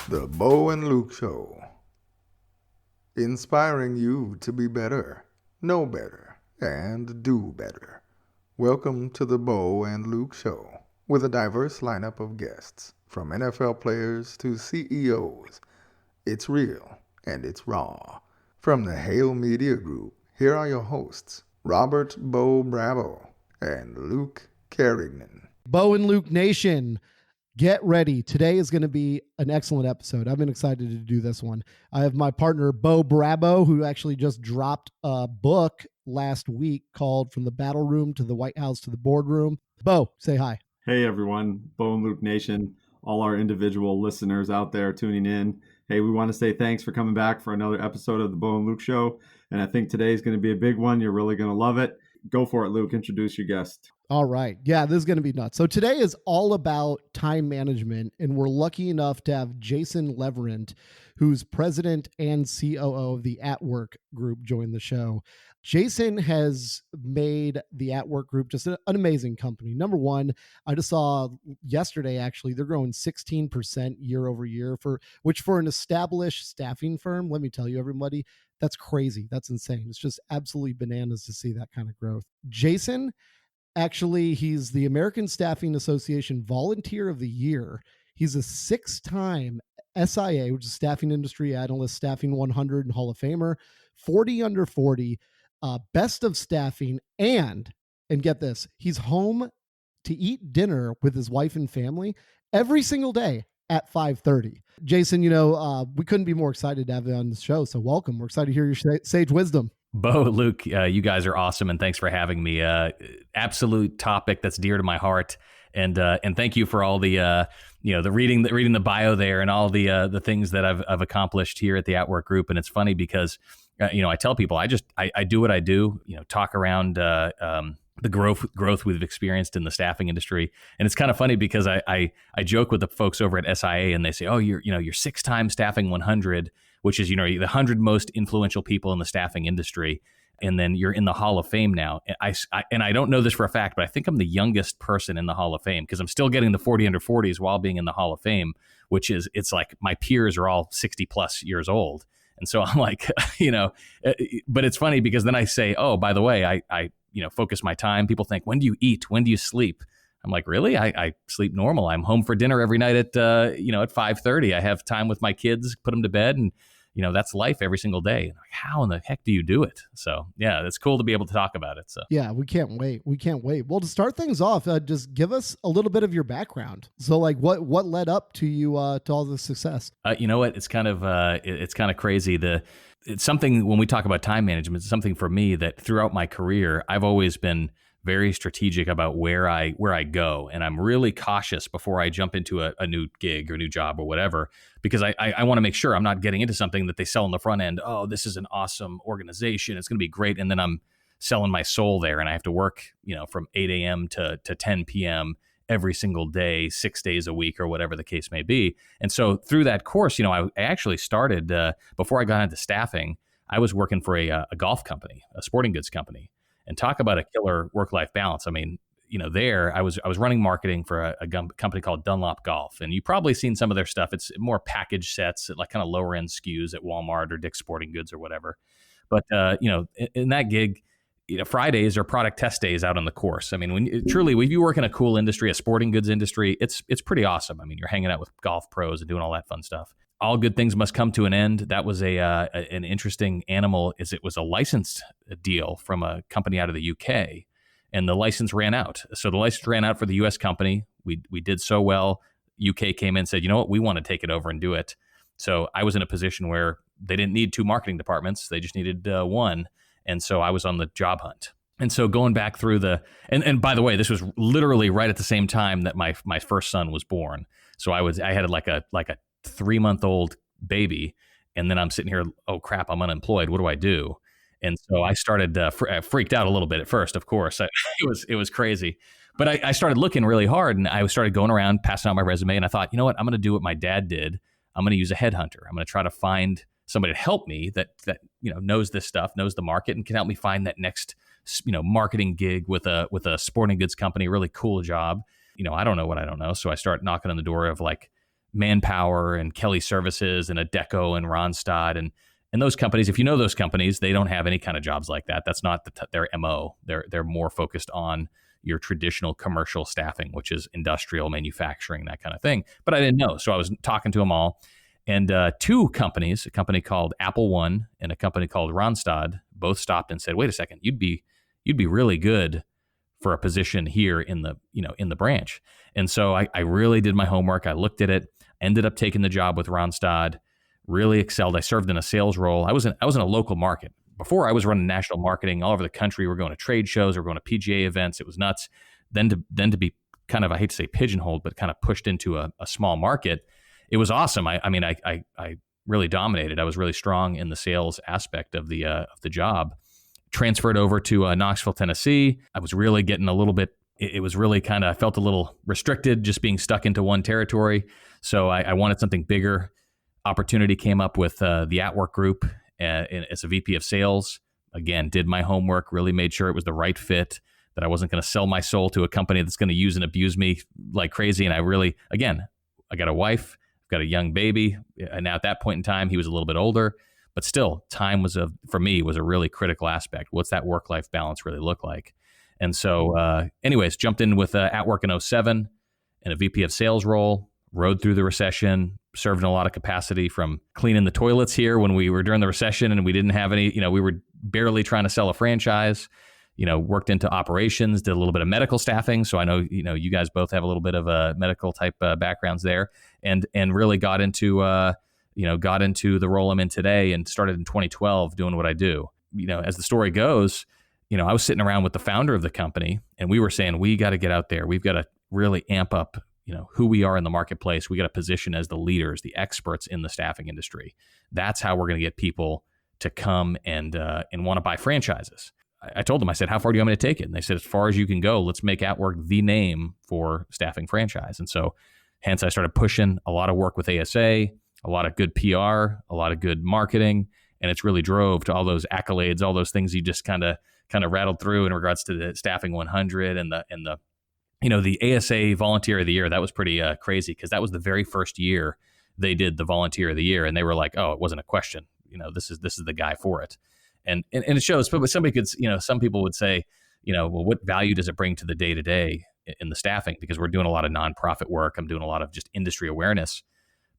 The Bo and Luke Show. Inspiring you to be better, know better, and do better. Welcome to the Bo and Luke Show, with a diverse lineup of guests, from NFL players to CEOs. It's real and it's raw. From the Hale Media Group, here are your hosts, Robert Bo Bravo and Luke Carignan. Bo and Luke Nation, get ready. Today is going to be an excellent episode. I've been excited to do this one. I have my partner, Bo Bravo, who actually just dropped a book last week called From the Battle Room to the White House to the Boardroom. Bo, say hi. Hey, everyone. Bo and Luke Nation, all our individual listeners out there tuning in. Hey, we want to say thanks for coming back for another episode of the Bo and Luke Show. And I think today is going to be a big one. You're really going to love it. Go for it, Luke. Introduce your guest. All right. Yeah, this is going to be nuts. So today is all about time management, and we're lucky enough to have Jason Leverant, who's president and COO of the AtWork group, join the show. Jason has made the AtWork group just an amazing company. Number one, I just saw yesterday, actually, they're growing 16% year over year, which for an established staffing firm, let me tell you, everybody, that's crazy. That's insane. It's just absolutely bananas to see that kind of growth. Jason, actually, he's the American Staffing Association Volunteer of the Year. He's a 6-time SIA, which is Staffing Industry Analyst, Staffing 100 and Hall of Famer, 40 under 40, Best of Staffing, and get this, he's home to eat dinner with his wife and family every single day at 5:30. Jason, we couldn't be more excited to have you on the show, so welcome. We're excited to hear your sage wisdom. Bo, Luke, you guys are awesome, and thanks for having me. Absolute topic that's dear to my heart, and thank you for all the the reading the bio there, and all the things that I've accomplished here at the AtWork Group. And it's funny because I tell people I do what I do, talk around the growth we've experienced in the staffing industry. And it's kind of funny because I joke with the folks over at SIA, and they say, oh, you're 6-time staffing 100, which is, the 100 most influential people in the staffing industry. And then you're in the Hall of Fame now. And I don't know this for a fact, but I think I'm the youngest person in the Hall of Fame, because I'm still getting the 40 under 40s while being in the Hall of Fame, it's like my peers are all 60 plus years old. And so I'm like, but it's funny because then I say, oh, by the way, I focus my time. People think, when do you eat? When do you sleep? I'm like, really? I sleep normal. I'm home for dinner every night at 5:30. I have time with my kids, put them to bed, and that's life every single day. Like, how in the heck do you do it? So yeah, it's cool to be able to talk about it. So yeah, we can't wait. Well, to start things off, just give us a little bit of your background. So like, what led up to you to all the success? You know what? It's kind of crazy. It's something, when we talk about time management, it's something for me that throughout my career, I've always been very strategic about where I go. And I'm really cautious before I jump into a new gig or new job or whatever, because I want to make sure I'm not getting into something that they sell on the front end. Oh, this is an awesome organization, it's going to be great. And then I'm selling my soul there, and I have to work, from 8 a.m. to 10 p.m. every single day, 6 days a week, or whatever the case may be. And so through that course, I actually started, before I got into staffing, I was working for a golf company, a sporting goods company. And talk about a killer work-life balance. I mean, there I was running marketing for a company called Dunlop Golf, and you've probably seen some of their stuff. It's more package sets, like kind of lower end SKUs at Walmart or Dick's Sporting Goods or whatever. But in that gig, Fridays are product test days out on the course. I mean, when you work in a cool industry, a sporting goods industry, it's pretty awesome. I mean, you're hanging out with golf pros and doing all that fun stuff. All good things must come to an end. That was an interesting animal. It was a licensed deal from a company out of the UK, and the license ran out. So the license ran out for the US company. We did so well. UK came in and said, you know what, we want to take it over and do it. So I was in a position where they didn't need 2 marketing departments. They just needed 1. And so I was on the job hunt. And so going back through and by the way, this was literally right at the same time that my first son was born. So I had like a 3-month-old baby, and then I'm sitting here, oh crap, I'm unemployed. What do I do? And so I started freaked out a little bit at first, of course. It was crazy. But I started looking really hard, and I started going around passing out my resume, and I thought, you know what, I'm going to do what my dad did. I'm going to use a headhunter. I'm going to try to find somebody to help me that knows this stuff, knows the market, and can help me find that next marketing gig with a sporting goods company, really cool job. I don't know what I don't know. So I start knocking on the door of like Manpower and Kelly Services and Adecco and Randstad and those companies. If you know those companies, they don't have any kind of jobs like that. That's not their MO. They're more focused on your traditional commercial staffing, which is industrial manufacturing, that kind of thing. But I didn't know, so I was talking to them all. And two companies, a company called Apple One and a company called Randstad, both stopped and said, "Wait a second, you'd be really good for a position here in the branch." And so I really did my homework. I looked at it, ended up taking the job with Randstad, really excelled. I served in a sales role. I was in a local market. Before, I was running national marketing all over the country. We're going to trade shows, we're going to PGA events. It was nuts. Then to be kind of, I hate to say pigeonholed, but kind of pushed into a small market, it was awesome. I mean, I really dominated. I was really strong in the sales aspect of the job. Transferred over to Knoxville, Tennessee. I was really getting a little bit, it was really kind of, I felt a little restricted just being stuck into one territory. So I wanted something bigger. Opportunity came up with the AtWork group as a VP of sales. Again, did my homework, really made sure it was the right fit, that I wasn't going to sell my soul to a company that's going to use and abuse me like crazy. And I really, again, I got a wife, I've got a young baby. And now at that point in time, he was a little bit older. But still, time for me was a really critical aspect. What's that work-life balance really look like? And so anyways, jumped in with AtWork in 2007 in a VP of sales role, rode through the recession, served in a lot of capacity, from cleaning the toilets here when we were during the recession and we didn't have any, we were barely trying to sell a franchise, worked into operations, did a little bit of medical staffing. So I know, you guys both have a little bit of medical type backgrounds there, and really got into the role I'm in today, and started in 2012 doing what I do. As the story goes, I was sitting around with the founder of the company, and we were saying, we got to get out there. We've got to really amp up, who we are in the marketplace. We got to position as the leaders, the experts in the staffing industry. That's how we're going to get people to come and want to buy franchises. I told them, I said, how far do you want me to take it? And they said, as far as you can go. Let's make AtWork the name for staffing franchise. And so hence I started pushing a lot of work with ASA, a lot of good PR, a lot of good marketing, and it's really drove to all those accolades, all those things you just kind of rattled through in regards to the Staffing 100 and the ASA Volunteer of the Year. That was pretty crazy, because that was the very first year they did the Volunteer of the Year, and they were like, oh, it wasn't a question. This is the guy for it, and it shows. But somebody could, some people would say, well, what value does it bring to the day to day in the staffing? Because we're doing a lot of nonprofit work. I'm doing a lot of just industry awareness.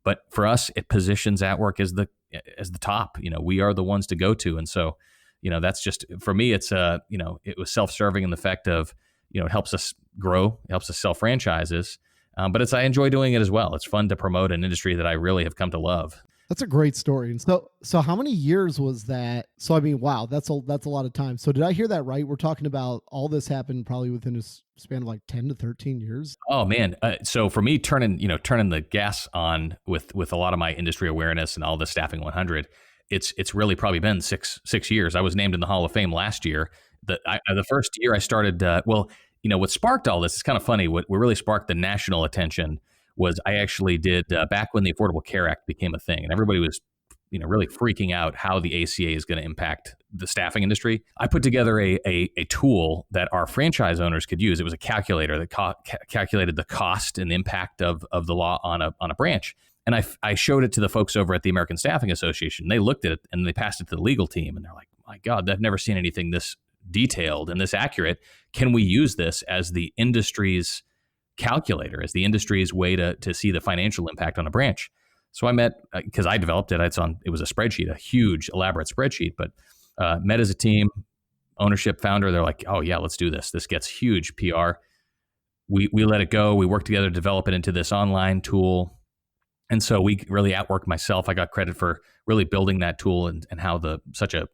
But for us, it positions AtWork as the top. We are the ones to go to, and so that's just, for me. It's it was self-serving in the fact of it helps us grow, it helps us sell franchises, but I enjoy doing it as well. It's fun to promote an industry that I really have come to love. That's a great story. And so how many years was that? So I mean, wow, that's a lot of time. So did I hear that right? We're talking about all this happened probably within a span of like 10 to 13 years. Oh man. So for me, turning the gas on with a lot of my industry awareness and all the Staffing 100, it's really probably been six years. I was named in the Hall of Fame last year. The first year I started, what sparked all this is kind of funny. What really sparked the national attention was I actually did back when the Affordable Care Act became a thing, and everybody was, really freaking out how the ACA is going to impact the staffing industry. I put together a tool that our franchise owners could use. It was a calculator that calculated the cost and impact of the law on a branch. And I showed it to the folks over at the American Staffing Association. They looked at it and they passed it to the legal team, and they're like, my God, I've never seen anything this detailed and this accurate. Can we use this as the industry's calculator, as the industry's way to see the financial impact on a branch? So I met, because I developed it, it was a spreadsheet, a huge elaborate spreadsheet, but met as a team, ownership, founder. They're like, oh yeah, let's do this. This gets huge PR. We let it go. We worked together to develop it into this online tool. And so we really AtWork myself. I got credit for really building that tool and how such a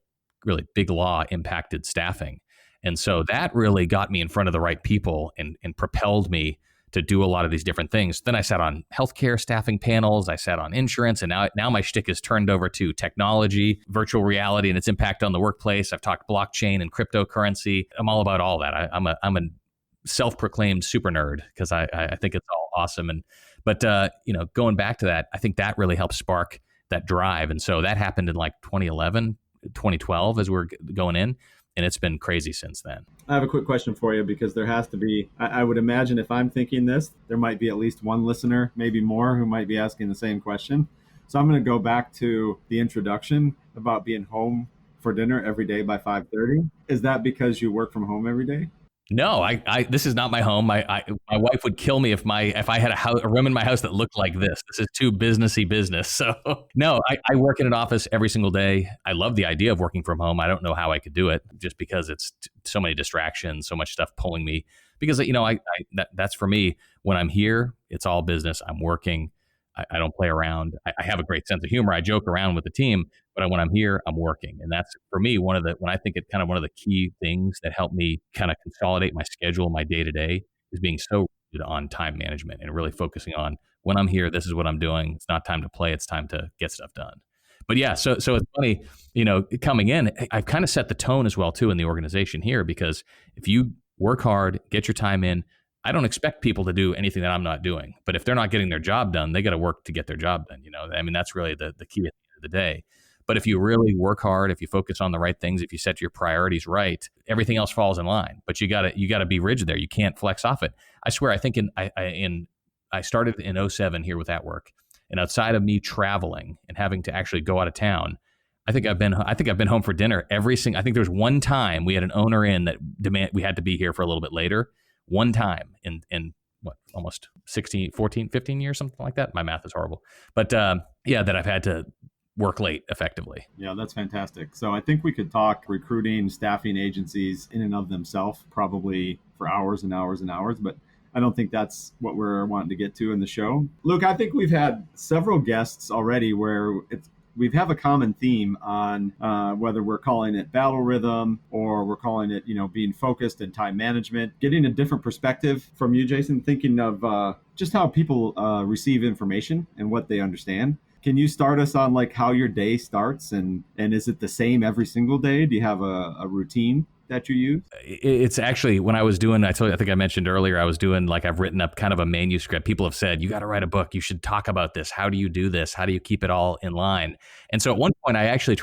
really big law impacted staffing. And so that really got me in front of the right people and propelled me to do a lot of these different things. Then I sat on healthcare staffing panels. I sat on insurance, and now my shtick is turned over to technology, virtual reality, and its impact on the workplace. I've talked blockchain and cryptocurrency. I'm all about all that. I'm a self-proclaimed super nerd because I think it's all awesome. But going back to that, I think that really helped spark that drive. And so that happened in like 2011, 2012 as we're going in. And it's been crazy since then. I have a quick question for you, because there has to be, I would imagine if I'm thinking this, there might be at least one listener, maybe more, who might be asking the same question. So I'm going to go back to the introduction about being home for dinner every day by 5:30. Is that because you work from home every day? No, this is not my home. My wife would kill me if I had a room in my house that looked like this. This is too businessy business. So no, I work in an office every single day. I love the idea of working from home. I don't know how I could do it, just because it's so many distractions, so much stuff pulling me. Because that's for me. When I'm here, it's all business. I'm working. I don't play around. I have a great sense of humor. I joke around with the team, but when I'm here, I'm working. And that's, for me, when I think it's kind of one of the key things that help me kind of consolidate my schedule, my day to day, is being so good on time management and really focusing on, when I'm here, this is what I'm doing. It's not time to play. It's time to get stuff done. But yeah, so it's funny, coming in, I've kind of set the tone as well too in the organization here, because if you work hard, get your time in, I don't expect people to do anything that I'm not doing. But if they're not getting their job done, they got to work to get their job done. That's really the key at the end of the day. But if you really work hard, if you focus on the right things, if you set your priorities right, everything else falls in line. But you gotta be rigid there. You can't flex off it. I swear, I think I started in 2007 here with AtWork, and outside of me traveling and having to actually go out of town, I think I've been home for dinner I think there was one time we had an owner in that we had to be here for a little bit later. One time in what, almost 15 years, something like that. My math is horrible. But that I've had to work late effectively. Yeah, that's fantastic. So I think we could talk recruiting, staffing agencies in and of themselves probably for hours and hours and hours, but I don't think that's what we're wanting to get to in the show. Luke, I think we've had several guests already where we have a common theme on whether we're calling it battle rhythm or we're calling it, being focused and time management, getting a different perspective from you, Jason, thinking of just how people receive information and what they understand. Can you start us on like how your day starts, and is it the same every single day? Do you have a routine that you use? It's actually, when I was doing, I think I mentioned earlier, I was doing, like, I've written up kind of a manuscript. People have said, you got to write a book. You should talk about this. How do you do this? How do you keep it all in line? And so at one point I actually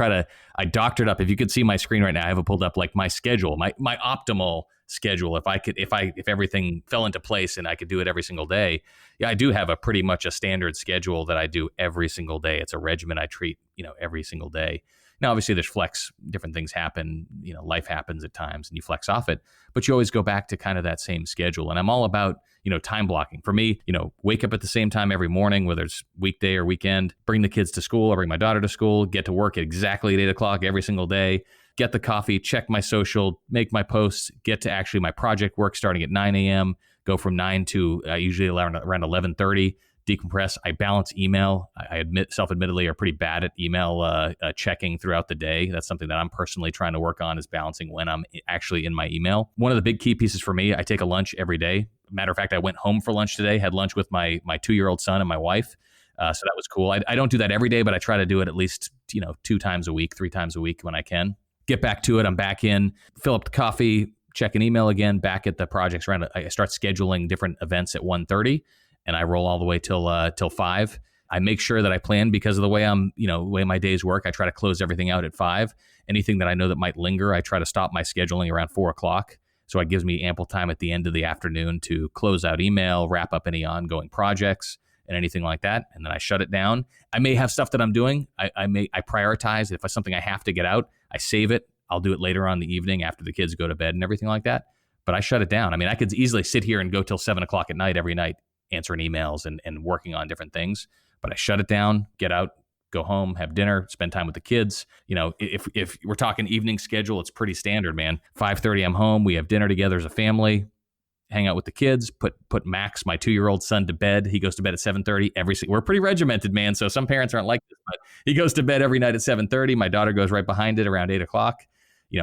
I doctored up, if you could see my screen right now, I have it pulled up, like my schedule, my optimal schedule. If everything fell into place and I could do it every single day. Yeah, I do have a pretty much a standard schedule that I do every single day. It's a regimen I treat, every single day. Now, obviously, there's flex. Different things happen. Life happens at times, and you flex off it. But you always go back to kind of that same schedule. And I'm all about, time blocking. For me, wake up at the same time every morning, whether it's weekday or weekend. Bring the kids to school. I bring my daughter to school. Get to work at exactly at 8:00 every single day. Get the coffee. Check my social. Make my posts. Get to actually my project work starting at 9 a.m. Go from 9 to usually around 11:30. Decompress. I balance email. I self-admittedly are pretty bad at email checking throughout the day. That's something that I'm personally trying to work on, is balancing when I'm actually in my email. One of the big key pieces for me, I take a lunch every day. Matter of fact, I went home for lunch today, had lunch with my 2-year-old son and my wife. So that was cool. I don't do that every day, but I try to do it at least 2 times a week, 3 times a week when I can. Get back to it. I'm back in, fill up the coffee, check an email again, back at the projects. I start scheduling different events at 1:30. And I roll all the way till 5. I make sure that I plan, because of the way the way my days work. I try to close everything out at 5. Anything that I know that might linger, I try to stop my scheduling around 4:00. So it gives me ample time at the end of the afternoon to close out email, wrap up any ongoing projects and anything like that. And then I shut it down. I may have stuff that I'm doing. I prioritize. If it's something I have to get out, I save it. I'll do it later on in the evening after the kids go to bed and everything like that. But I shut it down. I mean, I could easily sit here and go till 7:00 at night every night, answering emails and working on different things. But I shut it down, get out, go home, have dinner, spend time with the kids. If we're talking evening schedule, it's pretty standard, man. 5:30, I'm home. We have dinner together as a family, hang out with the kids, put Max, my 2-year-old son, to bed. He goes to bed at 7:30 we're pretty regimented, man. So some parents aren't like this, but he goes to bed every night at 7:30. My daughter goes right behind it around 8:00.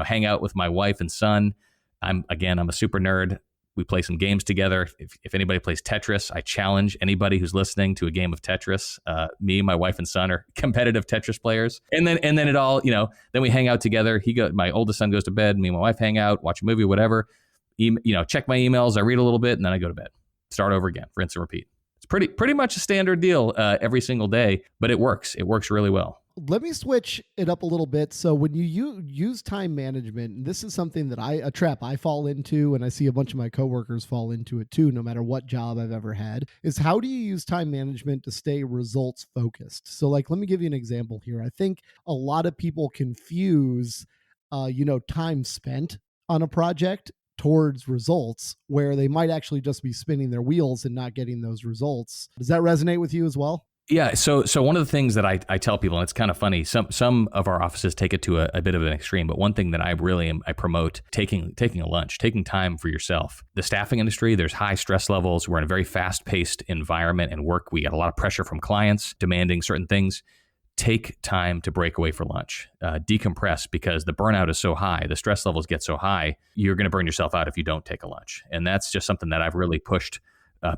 Hang out with my wife and son. I'm a super nerd. We play some games together. If anybody plays Tetris, I challenge anybody who's listening to a game of Tetris. Me, my wife, and son are competitive Tetris players. And then it all, then we hang out together. My oldest son goes to bed. Me and my wife hang out, watch a movie, whatever. Check my emails. I read a little bit, and then I go to bed. Start over again, rinse and repeat. It's pretty much a standard deal every single day, but it works. It works really well. let me switch it up a little bit. So when you use time management, and this is something that a trap I fall into, and I see a bunch of my coworkers fall into it too, no matter what job I've ever had, is how do you use time management to stay results focused? So like, let me give you an example here. I think a lot of people confuse, time spent on a project towards results, where they might actually just be spinning their wheels and not getting those results. Does that resonate with you as well? Yeah. So one of the things that I tell people, and it's kind of funny, some of our offices take it to a bit of an extreme, but one thing that I promote taking a lunch, taking time for yourself. The staffing industry, there's high stress levels. We're in a very fast-paced environment and work. We got a lot of pressure from clients demanding certain things. Take time to break away for lunch, decompress, because the burnout is so high, the stress levels get so high, you're going to burn yourself out if you don't take a lunch. And that's just something that I've really pushed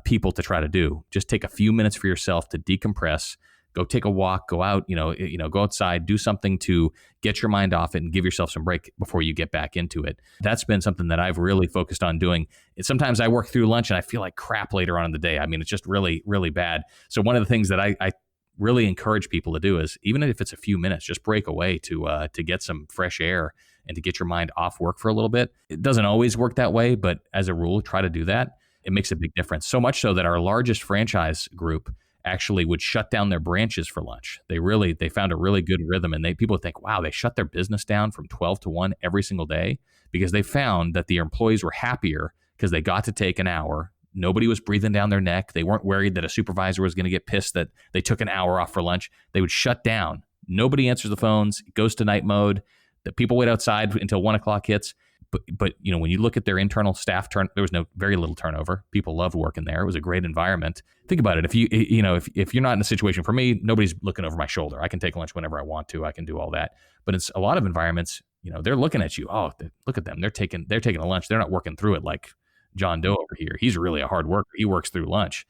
people to try to do. Just take a few minutes for yourself to decompress, go take a walk, go out, go outside, do something to get your mind off it and give yourself some break before you get back into it. That's been something that I've really focused on doing. And sometimes I work through lunch and I feel like crap later on in the day. I mean, it's just really, really bad. So one of the things that I really encourage people to do is, even if it's a few minutes, just break away to get some fresh air and to get your mind off work for a little bit. It doesn't always work that way, but as a rule, try to do that. It makes a big difference. So much so that our largest franchise group actually would shut down their branches for lunch. They found a really good rhythm, and people think, wow, they shut their business down from 12 to 1 every single day, because they found that the employees were happier because they got to take an hour. Nobody was breathing down their neck. They weren't worried that a supervisor was going to get pissed that they took an hour off for lunch. They would shut down. Nobody answers the phones. It goes to night mode. The people wait outside until 1 o'clock hits. But when you look at their internal staff there was very little turnover. People loved working there. It was a great environment. Think about it. If if you're not in a situation, for me, nobody's looking over my shoulder. I can take lunch whenever I want to. I can do all that. But it's a lot of environments. They're looking at you. Oh, look at them. They're taking a lunch. They're not working through it like John Doe over here. He's really a hard worker. He works through lunch.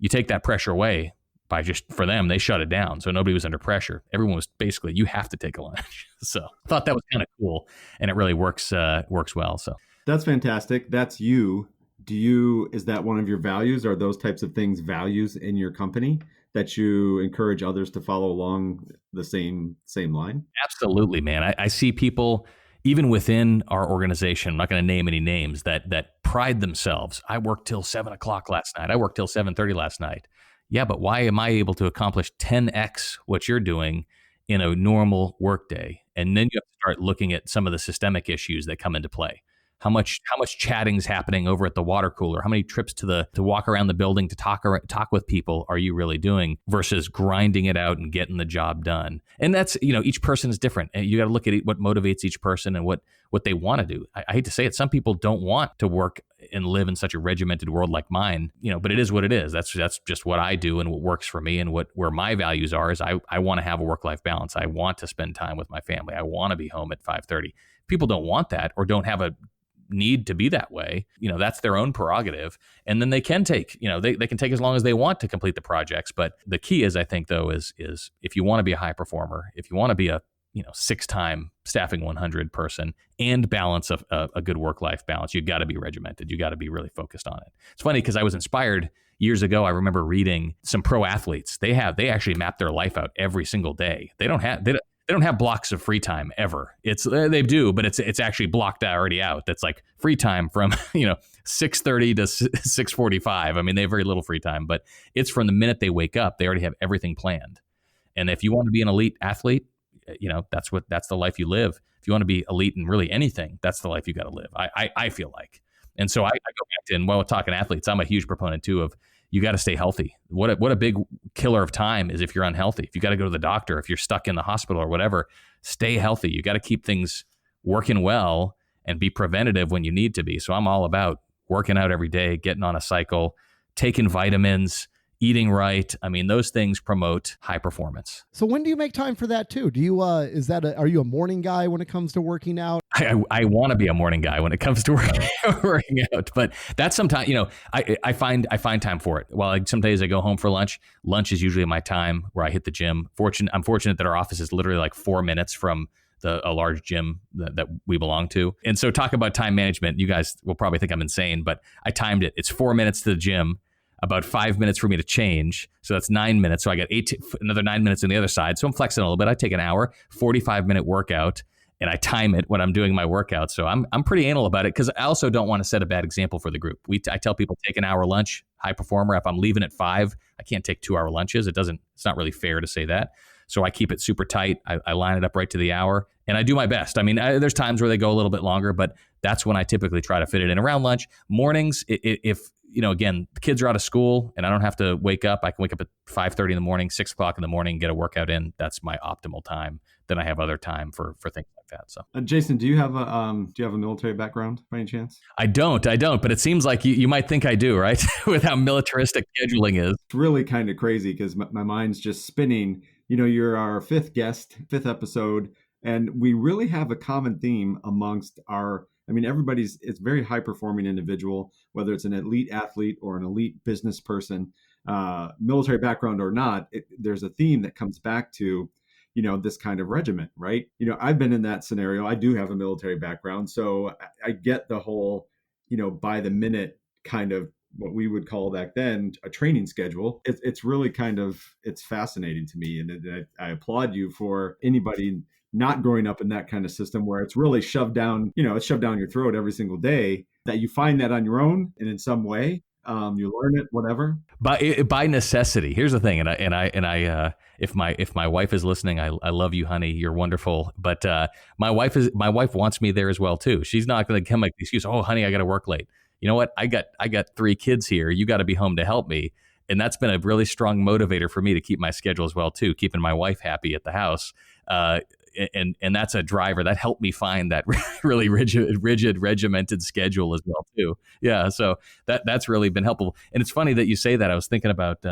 You take that pressure away by for them, they shut it down. So nobody was under pressure. Everyone was basically, you have to take a lunch. So I thought that was kind of cool, and it really works well. So that's fantastic. That's you. Is that one of your values? Are those types of things values in your company that you encourage others to follow along the same line? Absolutely, man. I see people, even within our organization, I'm not going to name any names, that pride themselves. I worked till 7 o'clock last night. I worked till 7:30 last night. Yeah, but why am I able to accomplish 10x what you're doing in a normal workday? And then you have to start looking at some of the systemic issues that come into play. How much chatting's happening over at the water cooler? How many trips to walk around the building to talk with people are you really doing versus grinding it out and getting the job done? And that's, each person is different. And you got to look at what motivates each person and what they want to do. I hate to say it, some people don't want to work and live in such a regimented world like mine, but it is what it is. That's just what I do and what works for me, and where my values are is I want to have a work-life balance. I want to spend time with my family. I want to be home at 5:30. People don't want that or don't have a need to be that way. That's their own prerogative. And then they can take, they can take as long as they want to complete the projects. But the key is, I think, though, is if you want to be a high performer, if you want to be a 6-time staffing 100 person and balance a good work-life balance, you've got to be regimented. You got to be really focused on it. It's funny because I was inspired years ago. I remember reading some pro athletes. They actually map their life out every single day. They don't have blocks of free time ever. They do, but it's actually blocked already out. That's like free time from 6:30 to 6:45. I mean, they have very little free time, but it's from the minute they wake up, they already have everything planned. And if you want to be an elite athlete, that's the life you live. If you want to be elite in really anything, that's the life you got to live. I feel like, and so I go back to, and while we're talking athletes, I'm a huge proponent too of, you got to stay healthy. What a big killer of time is if you're unhealthy. If you got to go to the doctor, if you're stuck in the hospital or whatever, stay healthy. You got to keep things working well and be preventative when you need to be. So I'm all about working out every day, getting on a cycle, taking vitamins, eating right. I mean, those things promote high performance. So when do you make time for that too? Do you, are you a morning guy when it comes to working out? I want to be a morning guy when it comes to working out, but that's sometimes, I find time for it. Well, some days I go home for lunch. Lunch is usually my time where I hit the gym. I'm fortunate that our office is literally like 4 minutes from a large gym that we belong to. And so talk about time management. You guys will probably think I'm insane, but I timed it. It's 4 minutes to the gym. about 5 minutes for me to change. So that's 9 minutes. So I got another 9 minutes on the other side. So I'm flexing a little bit. I take an hour, 45-minute workout, and I time it when I'm doing my workout. So I'm pretty anal about it because I also don't want to set a bad example for the group. I tell people take an hour lunch, high performer. If I'm leaving at 5, I can't take 2-hour lunches. It's not really fair to say that. So I keep it super tight. I line it up right to the hour and I do my best. I mean, there's times where they go a little bit longer, but that's when I typically try to fit it in around lunch. Mornings, if again, the kids are out of school and I don't have to wake up, I can wake up at 5:30 in the morning, 6 o'clock in the morning, get a workout in. That's my optimal time. Then I have other time for things like that. So, Jason, do you have a military background by any chance? I don't, but it seems like you might think I do, right? With how militaristic scheduling is. It's really kind of crazy because my mind's just spinning. You're our fifth episode, and we really have a common theme amongst it's a very high performing individual, whether it's an elite athlete or an elite business person, military background or not, there's a theme that comes back to, this kind of regiment, right? I've been in that scenario. I do have a military background, so I get the whole, by the minute kind of what we would call back then a training schedule. It's really it's fascinating to me. And I applaud you for anybody not growing up in that kind of system where it's really shoved down, it's shoved down your throat every single day, that you find that on your own and in some way, you learn it, whatever. By necessity. Here's the thing. And I if my wife is listening, I love you, honey. You're wonderful. But my wife wants me there as well too. She's not going to come like the excuse, oh, honey, I got to work late. You know what? I got 3 kids here. You got to be home to help me. And that's been a really strong motivator for me to keep my schedule as well too, keeping my wife happy at the house. And that's a driver that helped me find that really rigid regimented schedule as well too. Yeah, so that's really been helpful. And it's funny that you say that. I was thinking about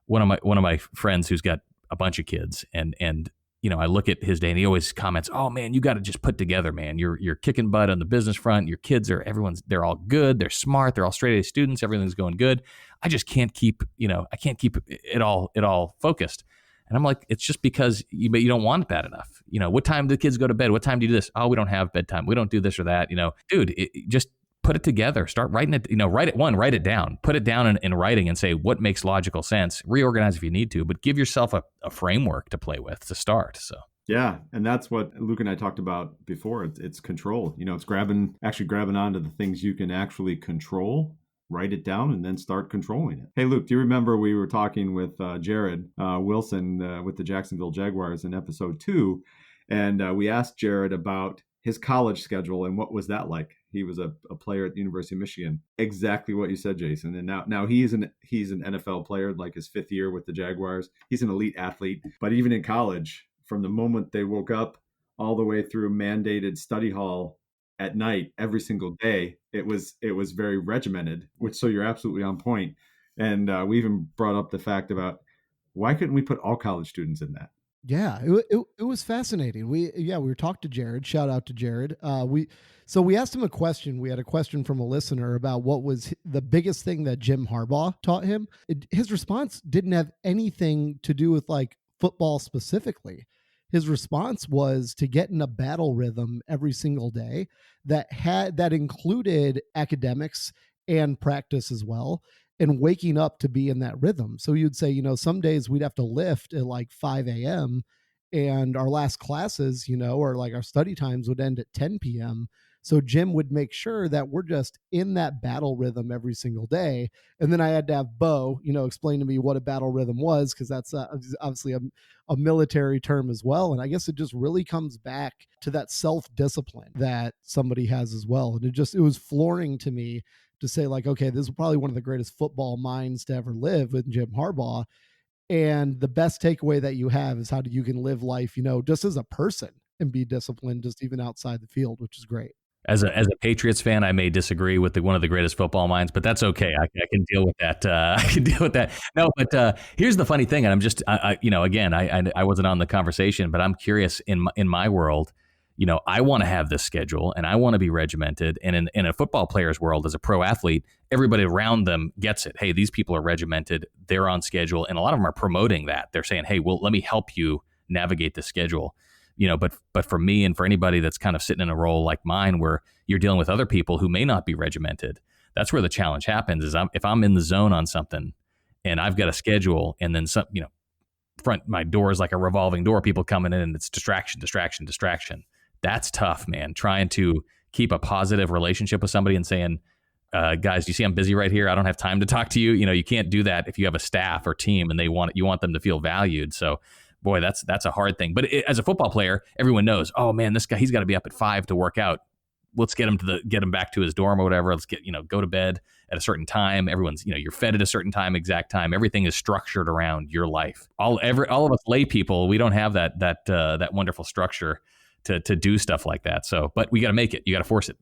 one of my friends who's got a bunch of kids, and I look at his day and he always comments, "Oh man, you got to just put together, man. You're kicking butt on the business front. Your kids they're all good. They're smart. They're all straight A students. Everything's going good. I just can't keep it all focused." And I'm like, it's just because you don't want it bad enough. What time do the kids go to bed? What time do you do this? Oh, we don't have bedtime. We don't do this or that. Dude, just put it together. Start writing it. Write it down. Put it down in writing and say what makes logical sense. Reorganize if you need to, but give yourself a framework to play with to start. So. Yeah, and that's what Luke and I talked about before. It's control. It's grabbing onto the things you can actually control. Write it down and then start controlling it. Hey, Luke, do you remember we were talking with Jared Wilson with the Jacksonville Jaguars in episode 2? And we asked Jared about his college schedule and what was that like? He was a player at the University of Michigan. Exactly what you said, Jason. And now he's an NFL player, like his 5th year with the Jaguars. He's an elite athlete. But even in college, from the moment they woke up all the way through mandated study hall at night every single day, it was very regimented, so you're absolutely on point. And we even brought up the fact about why couldn't we put all college students in that? Yeah, it was fascinating. We were talking to Jared. Shout out to Jared. We asked him a question. We had a question from a listener about what was the biggest thing that Jim Harbaugh taught him. His response didn't have anything to do with like football specifically. His response was to get in a battle rhythm every single day that included academics and practice as well, and waking up to be in that rhythm. So you'd say, some days we'd have to lift at like 5 a.m. and our last classes, or like our study times would end at 10 p.m. So Jim would make sure that we're just in that battle rhythm every single day. And then I had to have Bo, explain to me what a battle rhythm was, because that's obviously a military term as well. And I guess it just really comes back to that self-discipline that somebody has as well. And it was flooring to me to say like, okay, this is probably one of the greatest football minds to ever live with Jim Harbaugh. And the best takeaway that you have is how you can live life, just as a person and be disciplined, just even outside the field, which is great. As a Patriots fan, I may disagree with one of the greatest football minds, but that's okay. I can deal with that. I can deal with that. No, but here's the funny thing, and I'm just, again, I wasn't on the conversation, but I'm curious in my world. I want to have this schedule and I want to be regimented. And in a football player's world, as a pro athlete, everybody around them gets it. Hey, these people are regimented. They're on schedule, and a lot of them are promoting that. They're saying, hey, well, let me help you navigate the schedule. But for me and for anybody that's kind of sitting in a role like mine where you're dealing with other people who may not be regimented, that's where the challenge happens. Is if I'm in the zone on something and I've got a schedule, and then some, my door is like a revolving door, people coming in, and it's distraction, distraction, distraction. That's tough, man. Trying to keep a positive relationship with somebody and saying, guys, do you see I'm busy right here? I don't have time to talk to you. You can't do that if you have a staff or team and you want them to feel valued. So boy, that's a hard thing. But as a football player, everyone knows, oh man, this guy, he's got to be up at 5 to work out. Let's get him back to his dorm or whatever. Let's go to bed at a certain time. Everyone's, you're fed at a certain time, exact time. Everything is structured around your life. All of us lay people, we don't have that wonderful structure to do stuff like that. So, but we got to make it. You got to force it.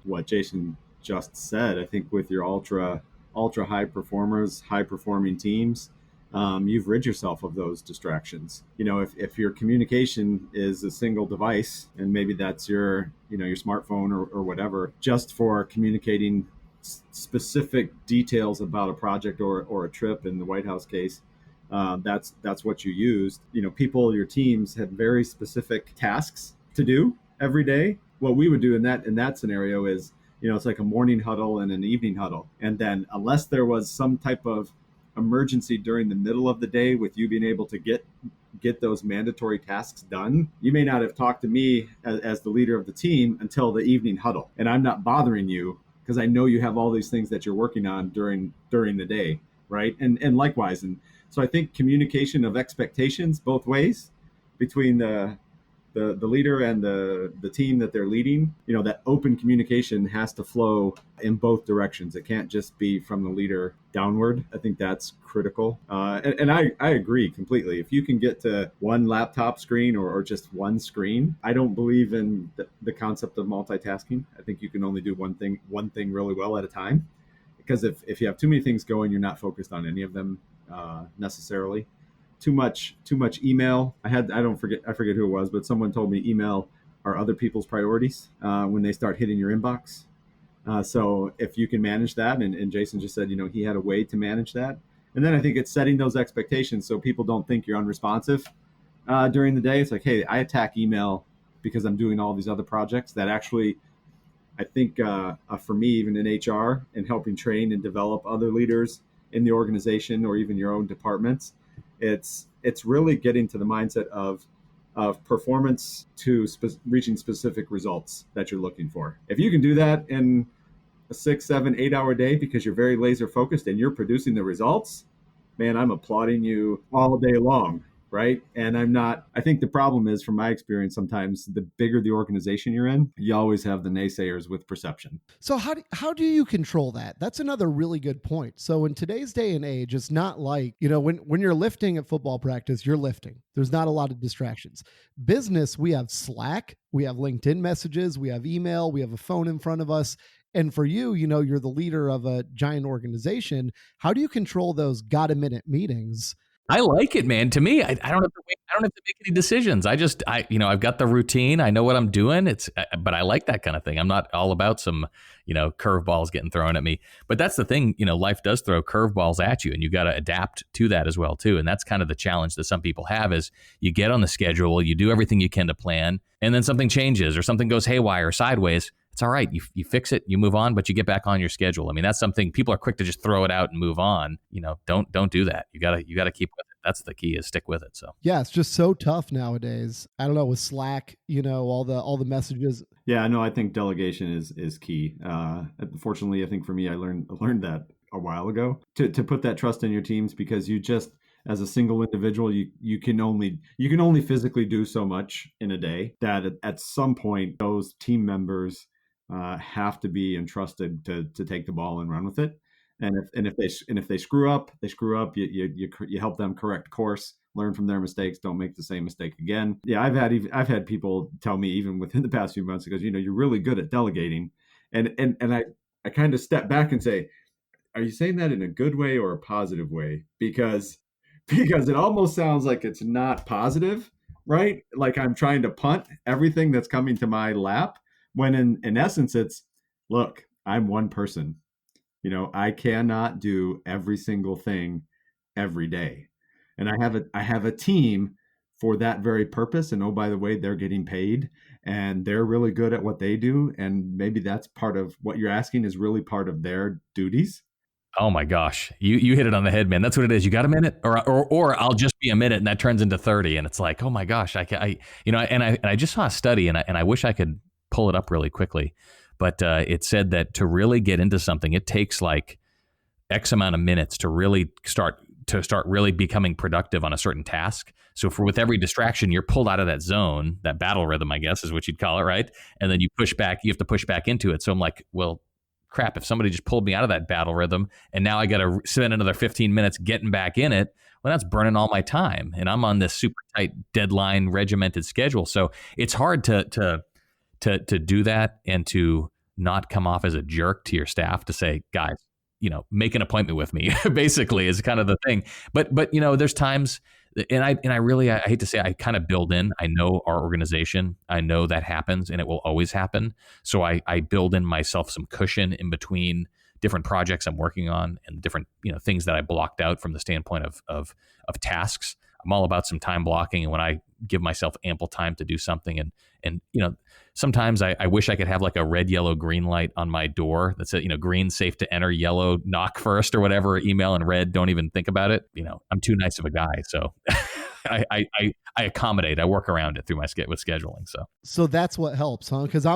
What Jason just said, I think with your ultra high performers, high performing teams, you've rid yourself of those distractions. If your communication is a single device, and maybe that's your smartphone or whatever, just for communicating specific details about a project or a trip in the White House case, that's what you used. Your teams had very specific tasks to do every day. What we would do in that scenario is, it's like a morning huddle and an evening huddle. And then unless there was some type of emergency during the middle of the day with you being able to get those mandatory tasks done, you may not have talked to me as the leader of the team until the evening huddle. And I'm not bothering you because I know you have all these things that you're working on during the day, right? And likewise. And so I think communication of expectations both ways between the leader and the team that they're leading, that open communication has to flow in both directions. It can't just be from the leader downward. I think that's critical. And I agree completely. If you can get to one laptop screen or just one screen, I don't believe in the concept of multitasking. I think you can only do one thing really well at a time, because if you have too many things going, you're not focused on any of them necessarily. Too much email. I forget who it was, but someone told me email are other people's priorities when they start hitting your inbox. So if you can manage that, and Jason just said, he had a way to manage that. And then I think it's setting those expectations so people don't think you're unresponsive during the day. It's like, hey, I attack email because I'm doing all these other projects that actually, I think for me, even in HR and helping train and develop other leaders in the organization or even your own departments, it's really getting to the mindset of performance to reaching specific results that you're looking for. If you can do that in a 6, 7, 8 hour day because you're very laser focused and you're producing the results, man, I'm applauding you all day long, right? And I think the problem is, from my experience, sometimes the bigger the organization you're in, you always have the naysayers with perception. So how do you control that? That's another really good point. So in today's day and age, it's not like, when you're lifting at football practice, you're lifting. There's not a lot of distractions. Business, we have Slack, we have LinkedIn messages, we have email, we have a phone in front of us. And for you, you're the leader of a giant organization. How do you control those got-a-minute meetings? I like it, man. To me, I don't have to make any decisions. I've got the routine. I know what I'm doing. But I like that kind of thing. I'm not all about some, curveballs getting thrown at me. But that's the thing, life does throw curveballs at you, and you got to adapt to that as well too. And that's kind of the challenge that some people have is you get on the schedule, you do everything you can to plan, and then something changes or something goes haywire or sideways. It's all right. You fix it, you move on, but you get back on your schedule. I mean, that's something people are quick to just throw it out and move on. Don't do that. You gotta keep with it. That's the key, is stick with it. So yeah, it's just so tough nowadays. I don't know, with Slack, all the messages. Yeah, no, I think delegation is key. Fortunately, I think for me, I learned that a while ago to put that trust in your teams, because you just, as a single individual, you can only physically do so much in a day, that at some point those team members have to be entrusted to take the ball and run with it. And if they screw up, they screw up. You help them correct course, learn from their mistakes, don't make the same mistake again. Yeah, I've had people tell me, even within the past few months, because you're really good at delegating, and I kind of step back and say, are you saying that in a good way or a positive way? Because it almost sounds like it's not positive, right? Like I'm trying to punt everything that's coming to my lap, when in essence it's, look, I'm one person. I cannot do every single thing every day. And I have a team for that very purpose. And oh, by the way, they're getting paid and they're really good at what they do. And maybe that's part of what you're asking is really part of their duties. Oh my gosh, you hit it on the head, man. That's what it is. You got a minute, or I'll just be a minute, and that turns into 30, and it's like, oh my gosh, I just saw a study, and I wish I could pull it up really quickly, but it said that to really get into something, it takes like X amount of minutes to really start really becoming productive on a certain task. So with every distraction, you're pulled out of that zone, that battle rhythm, I guess is what you'd call it, right? And then you have to push back into it. So I'm like, well, crap, if somebody just pulled me out of that battle rhythm and now I got to spend another 15 minutes getting back in it, well, that's burning all my time. And I'm on this super tight deadline regimented schedule. So it's hard to do that and to not come off as a jerk to your staff to say, guys, make an appointment with me basically is kind of the thing. But there's times, and I hate to say, I kind of build in, I know our organization, I know that happens and it will always happen. So I build in myself some cushion in between different projects I'm working on and different, things that I blocked out from the standpoint of tasks. I'm all about some time blocking. And when I give myself ample time to do something and sometimes I wish I could have like a red, yellow, green light on my door that said, green, safe to enter, yellow, knock first or whatever, email, and red, don't even think about it. I'm too nice of a guy. So I accommodate, I work around it through with scheduling. So that's what helps, huh? Because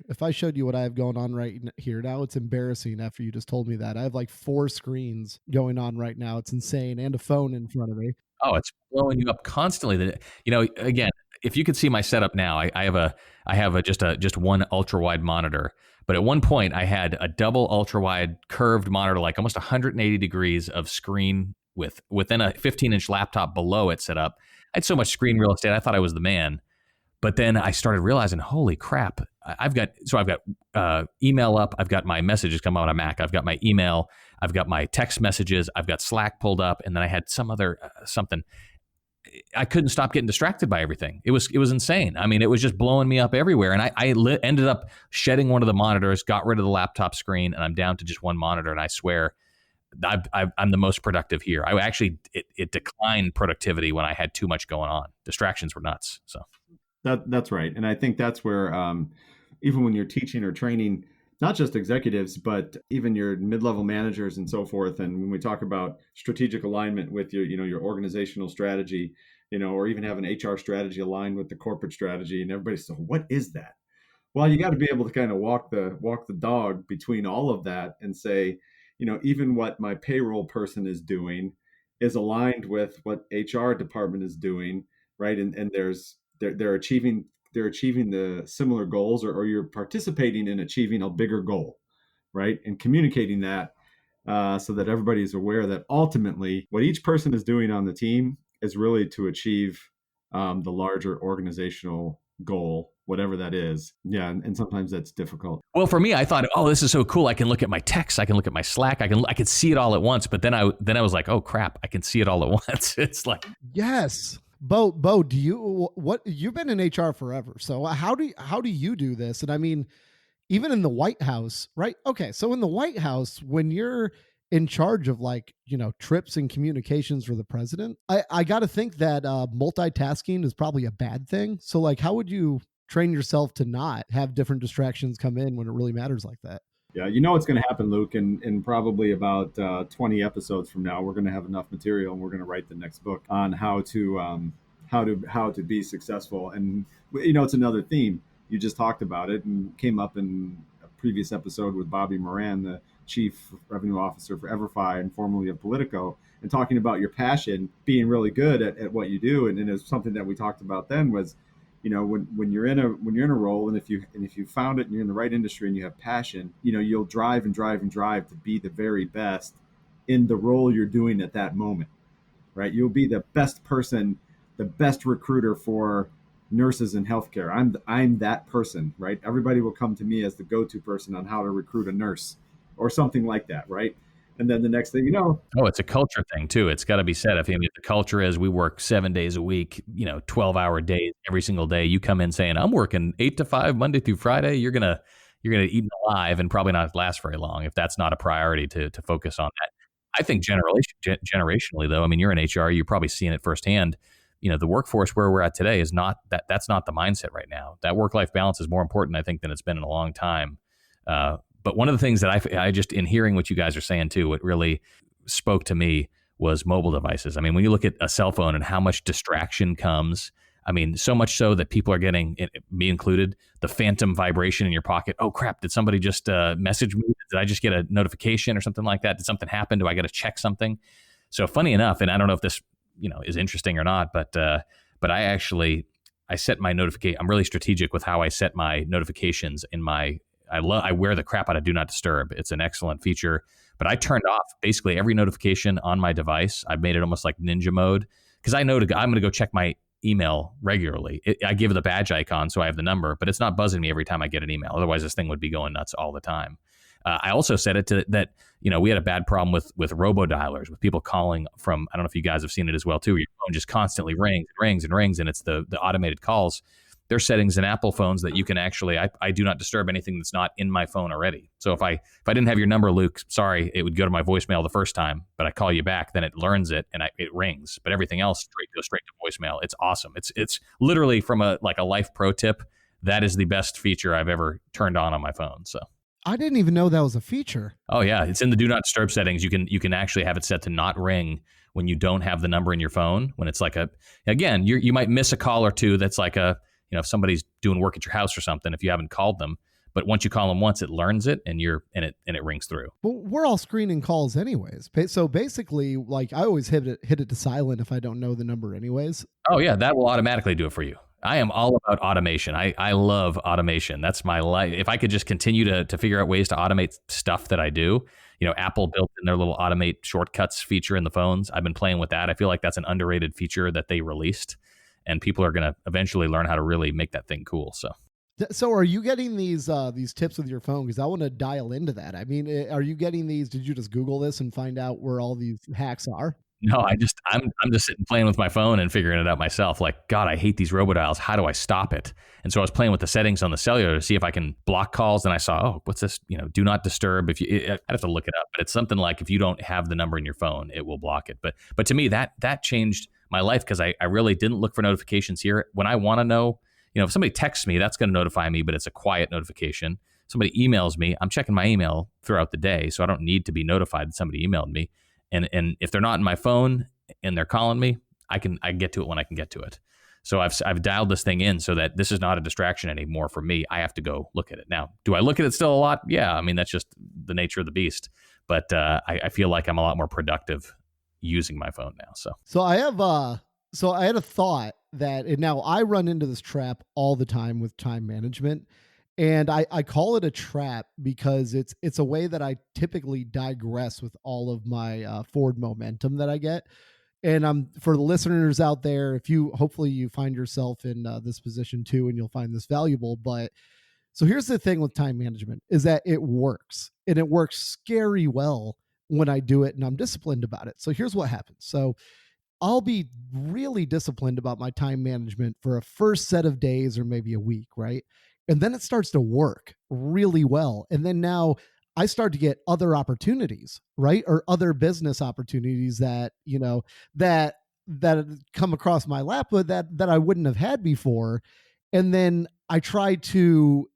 if I showed you what I have going on right here now, it's embarrassing after you just told me that. I have like 4 screens going on right now. It's insane. And a phone in front of me. Oh, it's blowing you up constantly. Again, if you could see my setup now, I have just one ultra wide monitor. But at one point, I had a double ultra wide curved monitor, like almost 180 degrees of screen within a 15-inch laptop below it set up. I had so much screen real estate, I thought I was the man. But then I started realizing, holy crap! I've got email up. I've got my messages come out on a Mac. I've got my email. I've got my text messages. I've got Slack pulled up, and then I had some other something. I couldn't stop getting distracted by everything. It was insane. I mean, it was just blowing me up everywhere. And I ended up shedding one of the monitors, got rid of the laptop screen, and I'm down to just one monitor. And I swear, I'm the most productive here. It declined productivity when I had too much going on. Distractions were nuts. So that's right. And I think that's where even when you're teaching or training, not just executives, but even your mid-level managers and so forth. And when we talk about strategic alignment with your organizational strategy, or even have an HR strategy aligned with the corporate strategy, and everybody's so, what is that? Well, you got to be able to kind of walk the dog between all of that and say, even what my payroll person is doing is aligned with what HR department is doing, right? And they're achieving the similar goals, or you're participating in achieving a bigger goal, right? And communicating that so that everybody is aware that ultimately what each person is doing on the team is really to achieve the larger organizational goal, whatever that is. Yeah, and sometimes that's difficult. Well, for me, I thought, oh, this is so cool. I can look at my text, I can look at my Slack, I can see it all at once. But then I was like, oh crap, I can see it all at once. It's like, yes. Bo, you've been in HR forever. So how do you do this? And I mean, even in the White House, right? Okay. So in the White House, when you're in charge of trips and communications for the president, I got to think that multitasking is probably a bad thing. So how would you train yourself to not have different distractions come in when it really matters like that? Yeah, what's going to happen, Luke, in probably about 20 episodes from now, we're going to have enough material, and we're going to write the next book on how to be successful. And it's another theme. You just talked about it and came up in a previous episode with Bobby Moran, the Chief Revenue Officer for EverFi and formerly of Politico, and talking about your passion, being really good at what you do. And it's something that we talked about then was, when you're in a role, and if you found it and you're in the right industry and you have passion, you'll drive to be the very best in the role you're doing at that moment, right? You'll be the best person, the best recruiter for nurses in healthcare. I'm that person, right? Everybody will come to me as the go-to person on how to recruit a nurse or something like that, right? And then the next thing you know, it's a culture thing too. It's got to be said. If the culture is we work 7 days a week, 12-hour days every single day. You come in saying I'm working 8 to 5 Monday through Friday. You're gonna eat alive and probably not last very long if that's not a priority to focus on that. I think generationally though, I mean, you're in HR, you're probably seeing it firsthand. the workforce where we're at today is not that. That's not the mindset right now. That work-life balance is more important, I think, than it's been in a long time. But one of the things that I just, in hearing what you guys are saying too, what really spoke to me was mobile devices. I mean, when you look at a cell phone and how much distraction comes, I mean, so much so that people are getting, me included, the phantom vibration in your pocket. Oh crap, did somebody just message me? Did I just get a notification or something like that? Did something happen? Do I got to check something? So funny enough, and I don't know if this, is interesting or not, but I set my notification. I'm really strategic with how I set my notifications in my, I wear the crap out of Do Not Disturb. It's an excellent feature, but I turned off basically every notification on my device. I've made it almost like ninja mode because I know I'm going to go check my email regularly. I give it the badge icon so I have the number, but it's not buzzing me every time I get an email. Otherwise, this thing would be going nuts all the time. I also set it to that, we had a bad problem with robo-dialers, with people calling from, I don't know if you guys have seen it as well too, your phone just constantly rings and rings and rings, and it's the automated calls. There's settings in Apple phones that you can actually, I do not disturb anything that's not in my phone already. So if I didn't have your number, Luke, sorry, it would go to my voicemail the first time, but I call you back, then it learns it and it rings. But everything else goes straight to voicemail. It's awesome. It's literally from a life pro tip. That is the best feature I've ever turned on my phone. So I didn't even know that was a feature. Oh yeah, it's in the Do Not Disturb settings. You can actually have it set to not ring when you don't have the number in your phone. When it's like again, you might miss a call or two. That's like if somebody's doing work at your house or something, if you haven't called them, but once you call them once, it learns it and it rings through. Well, we're all screening calls anyways. So basically, like I always hit it to silent if I don't know the number anyways. Oh yeah, that will automatically do it for you. I am all about automation. I love automation. That's my life. If I could just continue to figure out ways to automate stuff that I do, Apple built in their little automate shortcuts feature in the phones. I've been playing with that. I feel like that's an underrated feature that they released, and people are going to eventually learn how to really make that thing cool. So are you getting these tips with your phone? Because I want to dial into that. I mean, are you getting these? Did you just Google this and find out where all these hacks are? No, I'm just sitting playing with my phone and figuring it out myself. Like, God, I hate these robodials. How do I stop it? And so I was playing with the settings on the cellular to see if I can block calls. And I saw, oh, what's this? Do not disturb. I'd have to look it up, but it's something like if you don't have the number in your phone, it will block it. But to me, that changed my life because I really didn't look for notifications here. When I want to know, if somebody texts me, that's going to notify me, but it's a quiet notification. Somebody emails me, I'm checking my email throughout the day, so I don't need to be notified that somebody emailed me. And if they're not in my phone and they're calling me, I get to it when I can get to it. So I've dialed this thing in so that this is not a distraction anymore for me. I have to go look at it. Now, do I look at it still a lot? Yeah, I mean, that's just the nature of the beast. But I feel like I'm a lot more productive using my phone now. So I had a thought that, and now I run into this trap all the time with time management. And I call it a trap because it's a way that I typically digress with all of my forward momentum that I get. And for the listeners out there, hopefully you find yourself in this position too, and you'll find this valuable. But so here's the thing with time management is that it works, and it works scary well when I do it and I'm disciplined about it. So here's what happens. So I'll be really disciplined about my time management for a first set of days or maybe a week, right? And then it starts to work really well. And then now I start to get other opportunities, right? Or other business opportunities that, that come across my lap, but that I wouldn't have had before. And then I try to,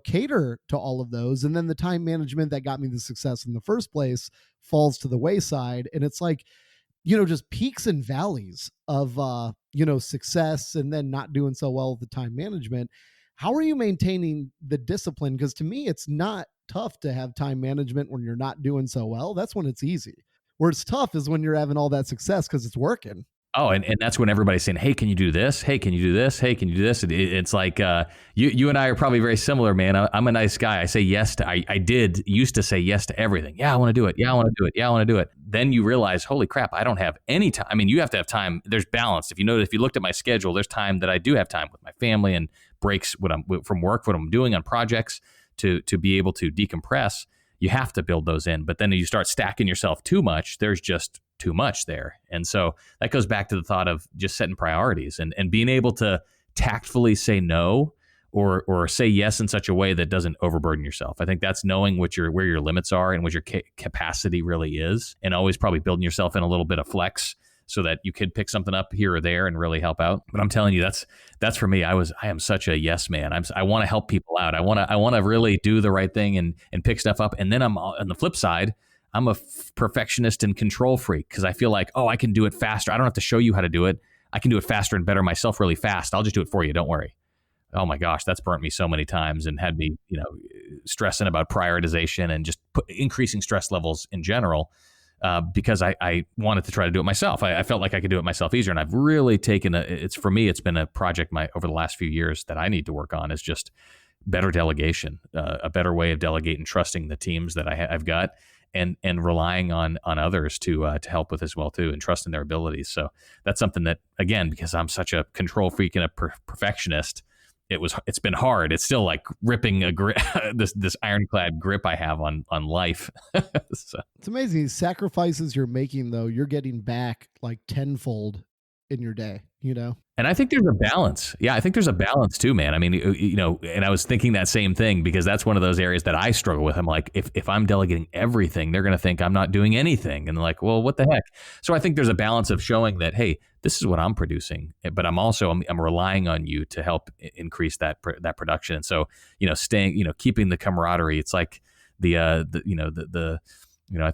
cater to all of those. And then the time management that got me the success in the first place falls to the wayside. And it's like, just peaks and valleys of, success and then not doing so well with the time management. How are you maintaining the discipline? Because to me, it's not tough to have time management when you're not doing so well. That's when it's easy. Where it's tough is when you're having all that success because it's working. Oh, and that's when everybody's saying, hey, can you do this? Hey, can you do this? Hey, can you do this? It's like you and I are probably very similar, man. I'm a nice guy. I say yes to, I used to say yes to everything. Yeah, I want to do it. Yeah, I want to do it. Yeah, I want to do it. Then you realize, holy crap, I don't have any time. I mean, you have to have time. There's balance. If you looked at my schedule, there's time that I do have time with my family and breaks from work, what I'm doing on projects to be able to decompress. You have to build those in. But then you start stacking yourself too much. There's just too much there. And so that goes back to the thought of just setting priorities and being able to tactfully say no or say yes in such a way that doesn't overburden yourself. I think that's knowing where your limits are and what your capacity really is, and always probably building yourself in a little bit of flex so that you could pick something up here or there and really help out. But I'm telling you, that's for me. I am such a yes man. I want to help people out. I want to really do the right thing and pick stuff up. And then I'm on the flip side, I'm a perfectionist and control freak because I feel like, oh, I can do it faster. I don't have to show you how to do it. I can do it faster and better myself really fast. I'll just do it for you. Don't worry. Oh my gosh, that's burnt me so many times and had me, stressing about prioritization and just increasing stress levels in general because I wanted to try to do it myself. I felt like I could do it myself easier. And I've really taken it's been a project over the last few years that I need to work on is just better delegation, a better way of delegating, trusting the teams that I've got. And relying on others to help with as well too, and trusting their abilities. So that's something that, again, because I'm such a control freak and a perfectionist, it's been hard. It's still like ripping this ironclad grip I have on life. So. It's amazing. These sacrifices you're making, though, you're getting back like tenfold in your day, And I think there's a balance. Yeah, I think there's a balance too, man. I mean, and I was thinking that same thing because that's one of those areas that I struggle with. I'm like, if I'm delegating everything, they're going to think I'm not doing anything. And they're like, well, what the heck? So I think there's a balance of showing that, hey, this is what I'm producing, but I'm relying on you to help increase that production. And so, keeping the camaraderie. It's like I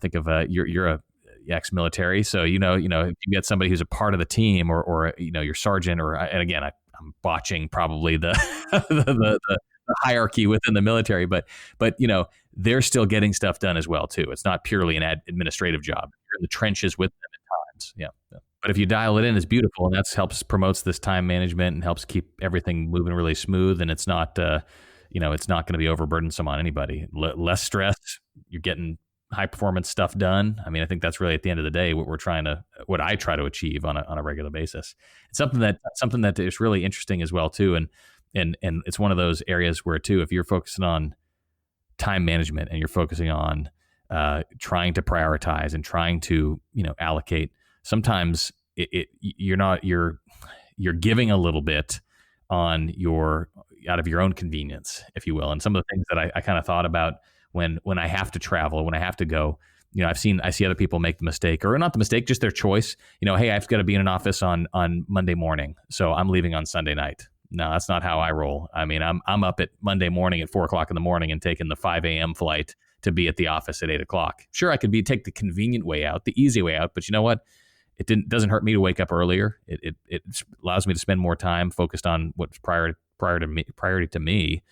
think of you're a ex-military, so if you get somebody who's a part of the team or your sergeant and again I'm botching probably the the hierarchy within the military, but they're still getting stuff done as well too. It's not purely an administrative job. You're in the trenches with them at times. Yeah. But if you dial it in, it's beautiful, and that promotes this time management and helps keep everything moving really smooth. And it's not it's not going to be overburdensome on anybody. Less stress. You're getting high performance stuff done. I mean, I think that's really at the end of the day what I try to achieve on a regular basis. It's something that is really interesting as well too, and it's one of those areas where too, if you're focusing on time management and you're focusing on trying to prioritize and trying to allocate, sometimes you're giving a little bit out of your own convenience, if you will. And some of the things that I kind of thought about when I have to travel, when I have to go, I see other people make the mistake, or not the mistake, just their choice. Hey, I've got to be in an office on Monday morning, so I'm leaving on Sunday night. No, that's not how I roll. I mean, I'm up at Monday morning at 4:00 in the morning and taking the 5 a.m. flight to be at the office at 8:00. Sure, I could take the convenient way out, the easy way out, but you know what? It doesn't hurt me to wake up earlier. It allows me to spend more time focused on what's priority to me,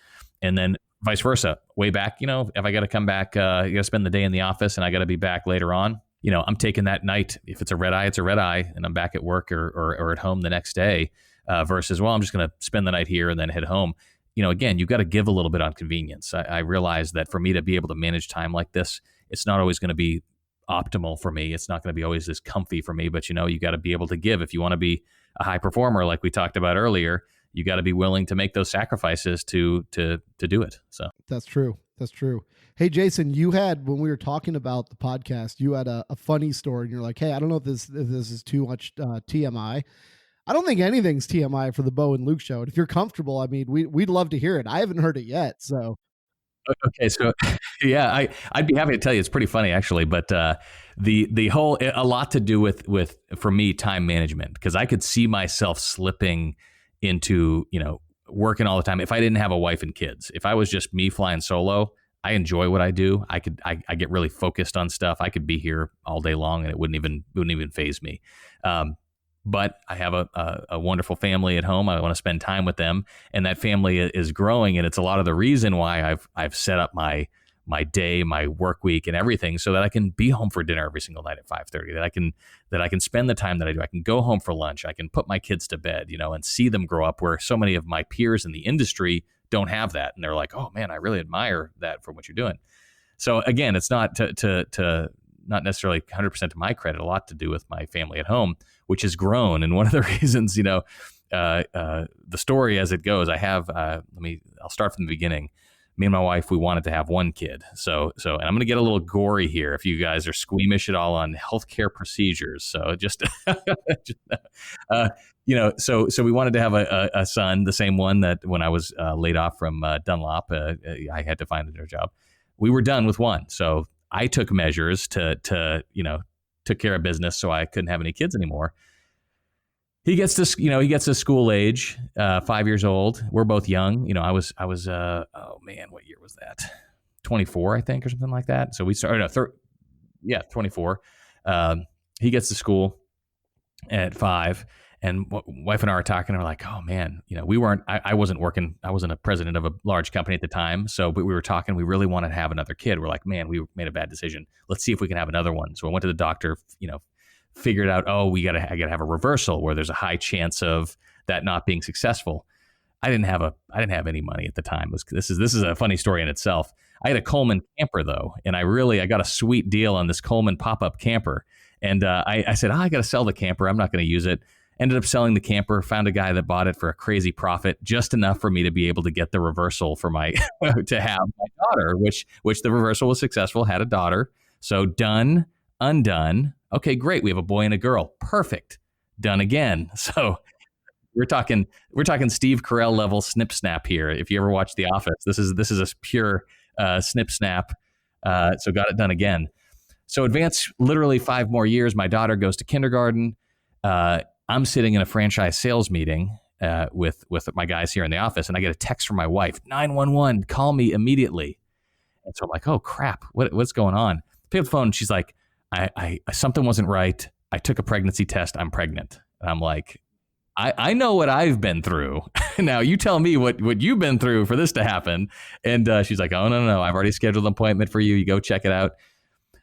and then vice versa. Way back, if I got to come back, you got to spend the day in the office, and I got to be back later on. I'm taking that night. If it's a red eye, it's a red eye, and I'm back at work or at home the next day. Versus, well, I'm just going to spend the night here and then head home. Again, you've got to give a little bit on convenience. I realize that for me to be able to manage time like this, it's not always going to be optimal for me. It's not going to be always as comfy for me, but you got to be able to give. If you want to be a high performer, like we talked about earlier, you got to be willing to make those sacrifices to do it. So that's true. Hey, Jason, you had, when we were talking about the podcast, you had a funny story, and you're like, hey, I don't know if this is too much TMI. I don't think anything's TMI for the Bo and Luke show. And if you're comfortable, I mean, we'd love to hear it. I haven't heard it yet. So. Okay. So yeah, I'd be happy to tell you. It's pretty funny actually, but the whole, a lot to do with for me, time management, because I could see myself slipping into, working all the time. If I didn't have a wife and kids, if I was just me flying solo, I enjoy what I do. I get really focused on stuff. I could be here all day long and it wouldn't even faze me. But I have a wonderful family at home. I want to spend time with them, and that family is growing. And it's a lot of the reason why I've set up my day, my work week, and everything, so that I can be home for dinner every single night at 5:30. That I can spend the time that I do. I can go home for lunch. I can put my kids to bed, and see them grow up. Where so many of my peers in the industry don't have that, and they're like, "Oh man, I really admire that for what you're doing." So again, it's not to not necessarily 100% to my credit, a lot to do with my family at home, which has grown. And one of the reasons, the story as it goes, I have, I'll start from the beginning. Me and my wife, we wanted to have one kid. So, and I'm going to get a little gory here if you guys are squeamish at all on healthcare procedures. So so we wanted to have a son, the same one that when I was laid off from Dunlop, I had to find another job. We were done with one. So I took measures to took care of business, so I couldn't have any kids anymore. He gets to school age, 5 years old. We're both young. I was oh man, what year was that? 24, I think, or something like that. So we started 24. He gets to school at 5, and wife and I are talking, and we're like, oh man, I wasn't working. I wasn't a president of a large company at the time. So, but we were talking, we really wanted to have another kid. We're like, man, we made a bad decision. Let's see if we can have another one. So I went to the doctor, figured out, I gotta have a reversal where there's a high chance of that not being successful. I didn't have any money at the time. This is a funny story in itself. I had a Coleman camper though, and I got a sweet deal on this Coleman pop-up camper. And I said, I got to sell the camper. I'm not going to use it. Ended up selling the camper, found a guy that bought it for a crazy profit, just enough for me to be able to get the reversal for to have my daughter, which the reversal was successful, had a daughter. So done, undone. Okay, great. We have a boy and a girl. Perfect. Done again. So we're talking Steve Carell level snip snap here. If you ever watch The Office, this is a pure snip snap. So got it done again. So advance literally 5 more years. My daughter goes to kindergarten. I'm sitting in a franchise sales meeting with my guys here in the office, and I get a text from my wife, 911, call me immediately. And so I'm like, oh crap, what's going on? Pick up the phone. And she's like, I something wasn't right. I took a pregnancy test. I'm pregnant. And I'm like, I know what I've been through. Now you tell me what you've been through for this to happen. And she's like, oh no, I've already scheduled an appointment for you. You go check it out.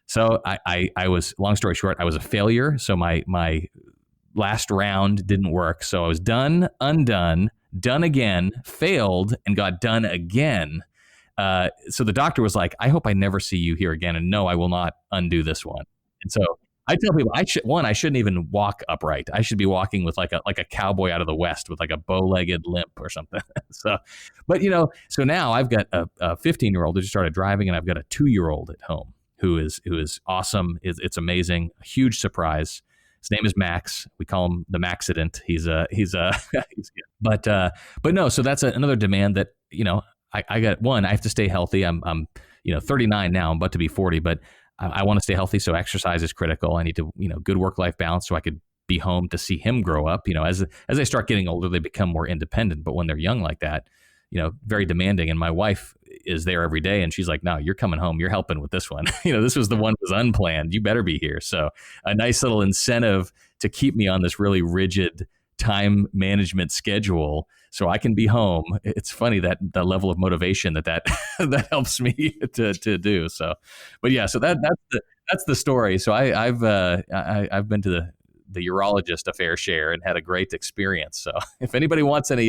So I was, long story short, I was a failure. So my last round didn't work. So I was done, undone, done again, failed, and got done again. So the doctor was like, I hope I never see you here again. And no, I will not undo this one. And so I tell people, I shouldn't even walk upright. I should be walking with like a cowboy out of the West with like a bow-legged limp or something. So now I've got a 15-year-old who just started driving, and I've got a 2-year-old at home who is awesome. It's amazing. A huge surprise. His name is Max. We call him the Maxident. He's good. But no. So that's another demand that I got. One, I have to stay healthy. I'm 39 now. I'm about to be 40, but I want to stay healthy. So exercise is critical. I need to good work-life balance so I could be home to see him grow up. As they start getting older, they become more independent. But when they're young like that, very demanding. And my wife is there every day, and she's like, no, you're coming home. You're helping with this one. This was the one that was unplanned. You better be here. So a nice little incentive to keep me on this really rigid time management schedule so I can be home. It's funny that level of motivation that helps me to do. So, but yeah, so that's the story. So I've been to the urologist a fair share and had a great experience. So if anybody wants any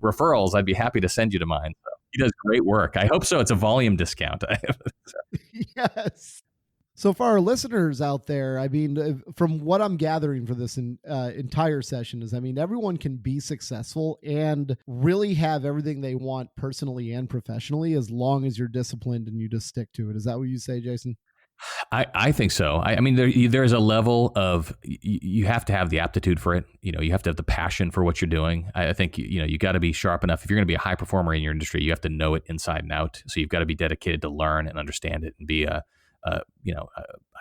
referrals, I'd be happy to send you to mine. So he does great work. I hope so. It's a volume discount. Yes. So for our listeners out there, I mean, from what I'm gathering for this entire session is, everyone can be successful and really have everything they want personally and professionally, as long as you're disciplined and you just stick to it. Is that what you say, Jason? I think so. There's a level of, you have to have the aptitude for it. You have to have the passion for what you're doing. I think, you got to be sharp enough. If you're going to be a high performer in your industry, you have to know it inside and out. So you've got to be dedicated to learn and understand it and be an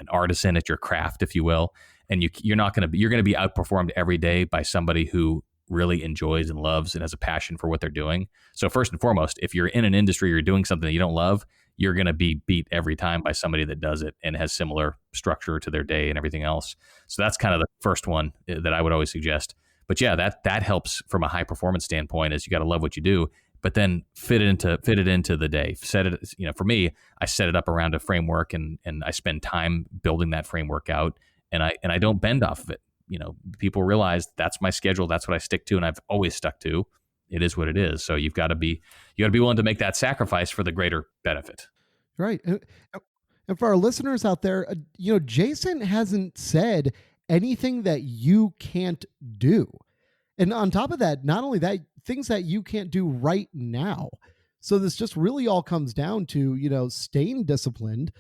artisan at your craft, if you will. And you're going to be outperformed every day by somebody who really enjoys and loves and has a passion for what they're doing. So first and foremost, if you're in an industry or you're doing something that you don't love, you're going to be beat every time by somebody that does it and has similar structure to their day and everything else. So that's kind of the first one that I would always suggest. But yeah, that helps from a high performance standpoint, is you got to love what you do, but then fit it into the day. Set it, for me, I set it up around a framework, and I spend time building that framework out, and I don't bend off of it. People realize that's my schedule. That's what I stick to. And I've always stuck to. It is what it is. So you've got to be willing to make that sacrifice for the greater benefit. Right. And for our listeners out there, Jason hasn't said anything that you can't do. And on top of that, not only that, things that you can't do right now. So this just really all comes down to, staying disciplined,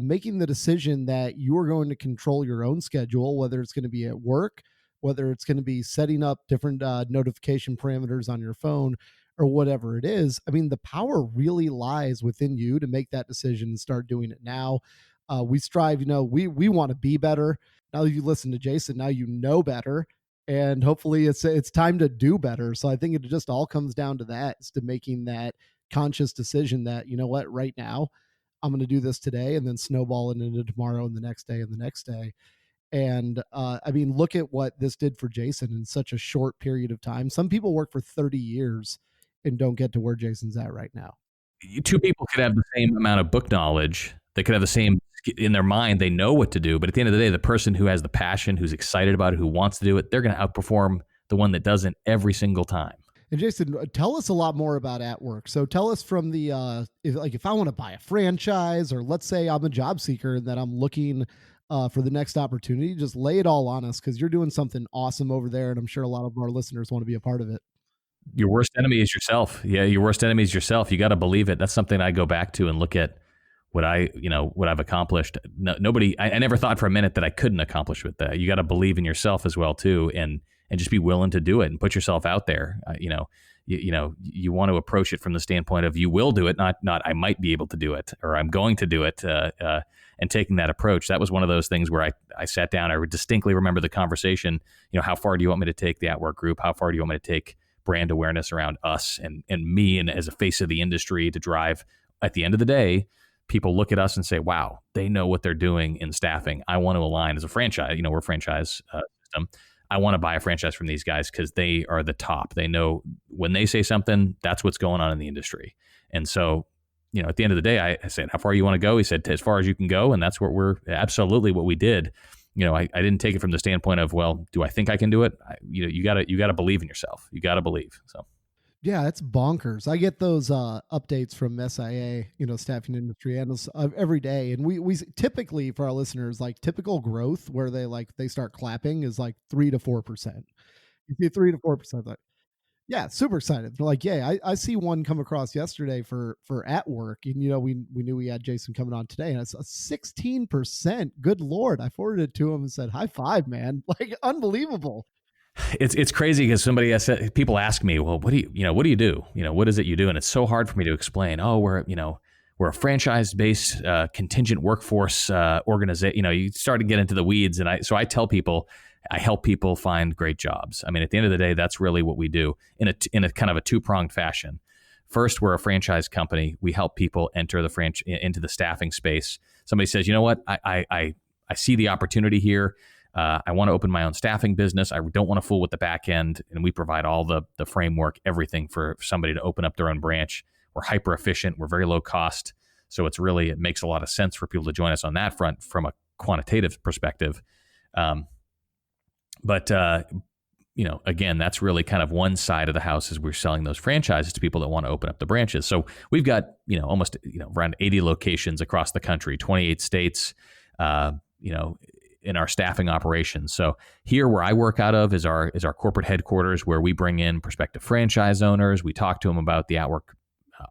making the decision that you are going to control your own schedule, whether it's going to be at work, whether it's going to be setting up different notification parameters on your phone, or whatever it is. The power really lies within you to make that decision and start doing it now. We strive, we want to be better. Now you listen to Jason, now you know better, and hopefully it's time to do better. So I think it just all comes down to that, is to making that conscious decision that, you know what, right now I'm going to do this today, and then snowball it into tomorrow and the next day and the next day. And I mean, look at what this did for Jason in such a short period of time. Some people work for 30 years and don't get to where Jason's at right now. Two people could have the same amount of book knowledge. They could have the same in their mind. They know what to do. But at the end of the day, the person who has the passion, who's excited about it, who wants to do it, they're going to outperform the one that doesn't every single time. And Jason, tell us a lot more about AtWork. So tell us from the, if I want to buy a franchise, or let's say I'm a job seeker and that I'm looking for the next opportunity, just lay it all on us, because you're doing something awesome over there. And I'm sure a lot of our listeners want to be a part of it. Your worst enemy is yourself. Yeah, your worst enemy is yourself. You got to believe it. That's something I go back to and look at what I've accomplished. I never thought for a minute that I couldn't accomplish with that. You got to believe in yourself as well too, and just be willing to do it and put yourself out there. You want to approach it from the standpoint of you will do it, not I might be able to do it, or I'm going to do it. And taking that approach, that was one of those things where I sat down. I distinctly remember the conversation. How far do you want me to take the AtWork group? How far do you want me to take brand awareness around us and me, and as a face of the industry, to drive, at the end of the day, people look at us and say, wow, they know what they're doing in staffing. I want to align as a franchise. We're a franchise system. I want to buy a franchise from these guys because they are the top. They know when they say something, that's what's going on in the industry. And so, at the end of the day, I said, how far you want to go? He said, as far as you can go. And that's absolutely what we did. I didn't take it from the standpoint of, well, do I think I can do it? You gotta believe in yourself. You gotta believe. So. Yeah, that's bonkers. I get those updates from SIA, staffing industry analysts every day. And we typically, for our listeners, like typical growth where they start clapping is like 3 to 4%. You see 3 to 4%. Like, yeah, super excited. They're like, yeah, I see one come across yesterday for AtWork. And, we knew we had Jason coming on today, and it's a 16%. Good Lord. I forwarded it to him and said, high five, man. Like, unbelievable. It's crazy because people ask me, well, what do you do? What is it you do? And it's so hard for me to explain. Oh, we're a franchise-based contingent workforce organization. You start to get into the weeds, and I tell people, I help people find great jobs. I mean, at the end of the day, that's really what we do in a kind of a two-pronged fashion. First, we're a franchise company. We help people enter into the staffing space. Somebody says, you know what, I see the opportunity here. I want to open my own staffing business. I don't want to fool with the back end. And we provide all the framework, everything for somebody to open up their own branch. We're hyper efficient. We're very low cost. So it makes a lot of sense for people to join us on that front from a quantitative perspective. But again, that's really kind of one side of the house, is we're selling those franchises to people that want to open up the branches. So we've got, almost, around 80 locations across the country, 28 states, in our staffing operations. So here, where I work out of, is our corporate headquarters, where we bring in prospective franchise owners. We talk to them about the AtWork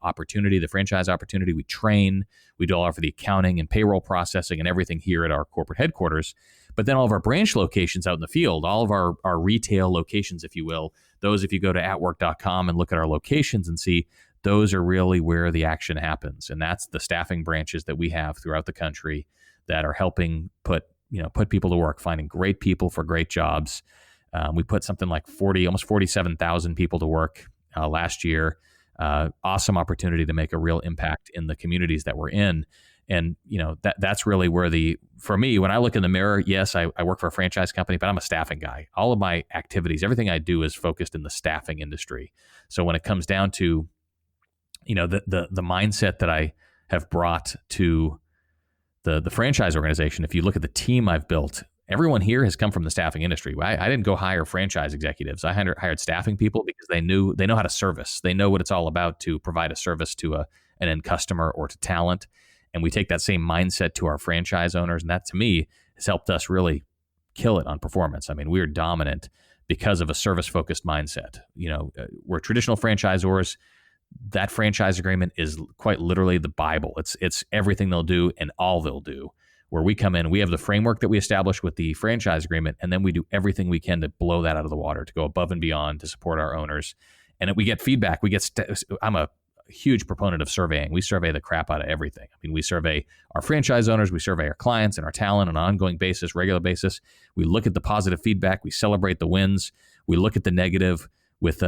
opportunity, the franchise opportunity. We train. We do all of the accounting and payroll processing and everything here at our corporate headquarters. But then all of our branch locations out in the field, all of our retail locations, if you will, those, if you go to atwork.com and look at our locations and see, those are really where the action happens. And that's the staffing branches that we have throughout the country that are helping put people to work, finding great people for great jobs. We put something like almost 47,000 people to work last year. Awesome opportunity to make a real impact in the communities that we're in. And, that's really where for me, when I look in the mirror, yes, I work for a franchise company, but I'm a staffing guy. All of my activities, everything I do is focused in the staffing industry. So when it comes down to, the mindset that I have brought to the franchise organization, if you look at the team I've built, everyone here has come from the staffing industry. I didn't go hire franchise executives. I hired staffing people because they know how to service. They know what it's all about to provide a service to an end customer or to talent. And we take that same mindset to our franchise owners. And that, to me, has helped us really kill it on performance. I mean, we're dominant because of a service-focused mindset. We're traditional franchisors. That franchise agreement is quite literally the Bible. It's everything they'll do and all they'll do. Where we come in, we have the framework that we establish with the franchise agreement, and then we do everything we can to blow that out of the water, to go above and beyond to support our owners. And we get feedback. I'm a huge proponent of surveying. We survey the crap out of everything. I mean, we survey our franchise owners, we survey our clients and our talent on an ongoing basis, regular basis. We look at the positive feedback, we celebrate the wins, we look at the negative with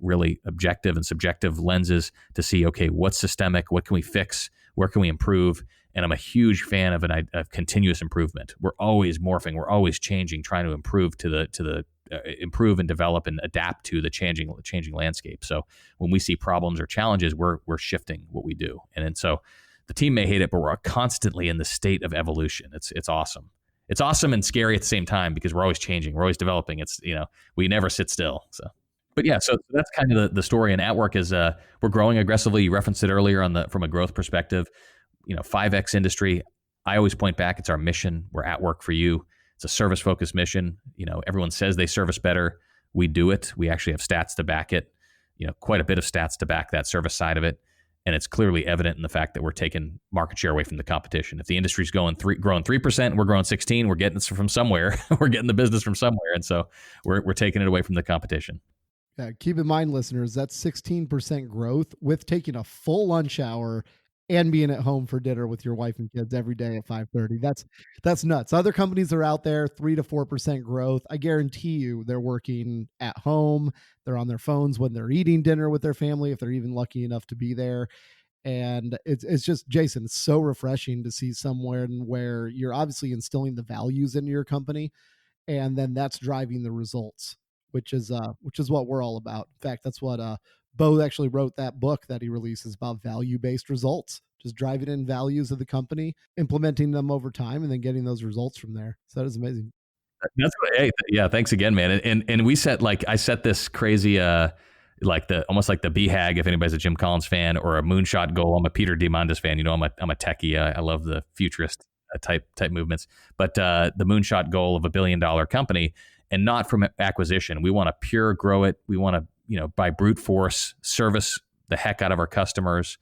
really objective and subjective lenses to see, okay, what's systemic, what can we fix, where can we improve? And I'm a huge fan of continuous improvement. We're always morphing, we're always changing, trying to improve improve and develop and adapt to the changing landscape. So when we see problems or challenges, we're shifting what we do. And so the team may hate it, but we're constantly in the state of evolution. It's awesome. It's awesome and scary at the same time because we're always changing, we're always developing. We never sit still. But yeah, so that's kind of the story. And AtWork is we're growing aggressively. You referenced it earlier from a growth perspective. 5X industry. I always point back. It's our mission. We're at work for you. It's a service-focused mission. Everyone says they service better. We do it. We actually have stats to back it. Quite a bit of stats to back that service side of it. And it's clearly evident in the fact that we're taking market share away from the competition. If the industry's growing 3%, we're growing 16%. We're getting it from somewhere. We're getting the business from somewhere, and so we're taking it away from the competition. Yeah, keep in mind, listeners, that's 16% growth with taking a full lunch hour and being at home for dinner with your wife and kids every day at 5:30. That's nuts. Other companies are out there, 3 to 4% growth. I guarantee you they're working at home. They're on their phones when they're eating dinner with their family, if they're even lucky enough to be there. And it's just, Jason, it's so refreshing to see somewhere where you're obviously instilling the values into your company, and then that's driving the results, which is what we're all about. In fact, that's what Bo actually wrote that book that he releases about value-based results, just driving in values of the company, implementing them over time, and then getting those results from there. So that is amazing. That's what, hey, yeah. Thanks again, man. And we I set this crazy, almost like the BHAG, if anybody's a Jim Collins fan, or a moonshot goal. I'm a Peter Diamandis fan. I'm a techie. I love the futurist type movements, but the moonshot goal of $1 billion company, and not from acquisition. We want to pure grow it. We want to, by brute force, service the heck out of our customers,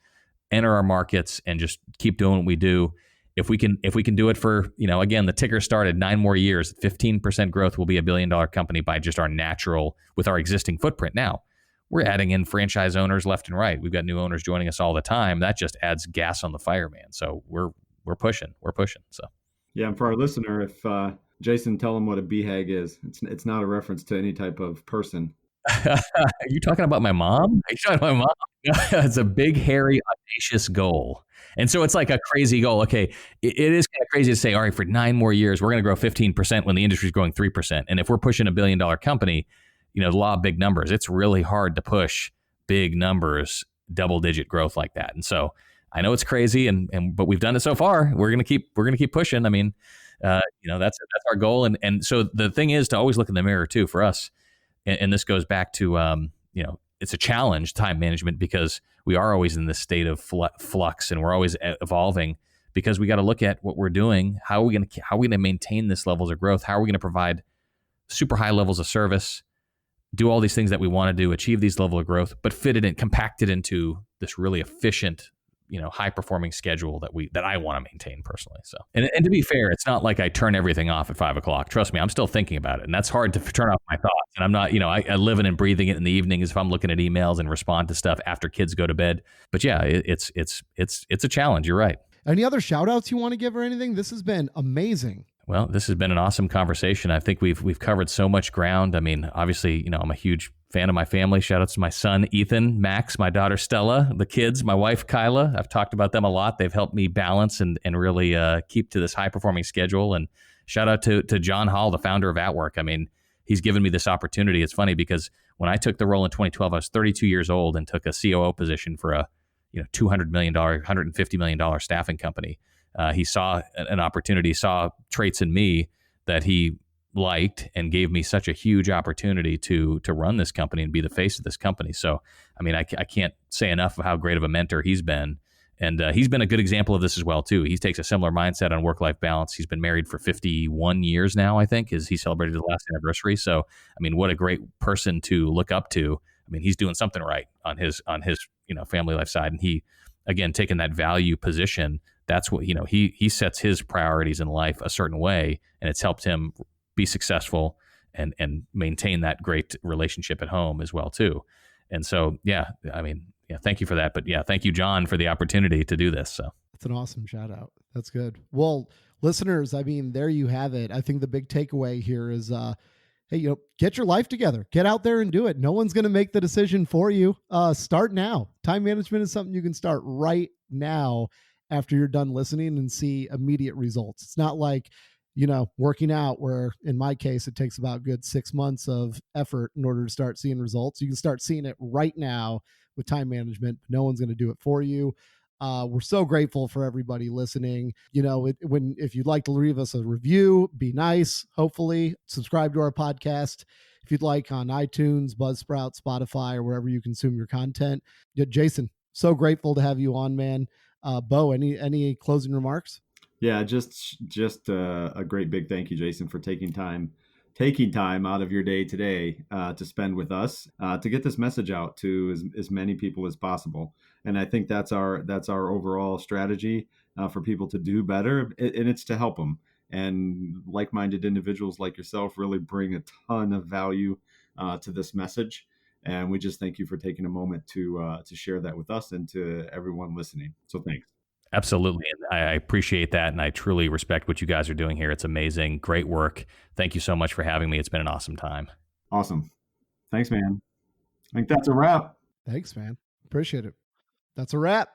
enter our markets, and just keep doing what we do. If we can do it for, again, the ticker started 9 more years, 15% growth, will be $1 billion company by just our natural, with our existing footprint. Now we're adding in franchise owners left and right. We've got new owners joining us all the time. That just adds gas on the fire, man. So we're pushing. So yeah, and for our listener, if Jason, tell them what a BHAG is. It's not a reference to any type of person. Are you talking about my mom? Are you talking about my mom? It's a big, hairy, audacious goal. And so it's like a crazy goal. Okay, it is kind of crazy to say, all right, for 9 more years, we're going to grow 15% when the industry is growing 3%. And if we're pushing $1 billion company, the law of big numbers, it's really hard to push big numbers, double-digit growth like that. And so I know it's crazy, but we've done it so far. We're going to keep pushing. I mean, that's our goal. And so the thing is to always look in the mirror too for us. And this goes back to, it's a challenge, time management, because we are always in this state of flux, and we're always evolving, because we got to look at what we're doing. How are we going to maintain this levels of growth? How are we going to provide super high levels of service, do all these things that we want to do, achieve these level of growth, but fit it in, compact it into this really efficient, high performing schedule that I want to maintain personally. So, and to be fair, it's not like I turn everything off at 5 o'clock. Trust me, I'm still thinking about it, and that's hard to turn off my thoughts. And I'm not, I live in and breathing it in the evenings if I'm looking at emails and respond to stuff after kids go to bed. But yeah, it's a challenge. You're right. Any other shout outs you want to give or anything? This has been amazing. Well, this has been an awesome conversation. I think we've covered so much ground. I mean, obviously, I'm a huge fan of my family. Shout out to my son, Ethan, Max, my daughter, Stella, the kids, my wife, Kyla. I've talked about them a lot. They've helped me balance and really keep to this high performing schedule. And shout out to John Hall, the founder of AtWork. I mean, he's given me this opportunity. It's funny because when I took the role in 2012, I was 32 years old and took a COO position for a $200 million, $150 million staffing company. He saw an opportunity, saw traits in me that he liked, and gave me such a huge opportunity to run this company and be the face of this company. So, I mean, I can't say enough of how great of a mentor he's been. And he's been a good example of this as well, too. He takes a similar mindset on work-life balance. He's been married for 51 years now, I think, as he celebrated his last anniversary. So, I mean, what a great person to look up to. I mean, he's doing something right on his family life side. And he, again, taking that value position, that's what, he sets his priorities in life a certain way, and it's helped him be successful and maintain that great relationship at home as well too. And so, yeah, I mean, Yeah, thank you for that. But yeah, thank you, John, for the opportunity to do this. So That's an awesome shout out. That's good. Well, listeners, I mean, there you have it. I think the big takeaway here is, hey, get your life together. Get out there and do it. No one's going to make the decision for you. Start now. Time management is something you can start right now after you're done listening and see immediate results. It's not like, working out where in my case, it takes about good 6 months of effort in order to start seeing results. You can start seeing it right now with time management. No one's going to do it for you. We're so grateful for everybody listening. If you'd like to leave us a review, be nice. Hopefully, subscribe to our podcast if you'd like on iTunes, Buzzsprout, Spotify, or wherever you consume your content. Yeah, Jason, so grateful to have you on, man. Bo, any closing remarks? Yeah, just a great big thank you, Jason, for taking time out of your day today to spend with us to get this message out to as many people as possible. And I think that's our overall strategy for people to do better, and it's to help them. And like-minded individuals like yourself really bring a ton of value to this message. And we just thank you for taking a moment to share that with us and to everyone listening. So thanks. absolutely. And I appreciate that. And I truly respect what you guys are doing here. It's amazing. Great work. Thank you so much for having me. It's been an awesome time. Awesome. Thanks, man. I think that's a wrap. Thanks, man. Appreciate it. That's a wrap.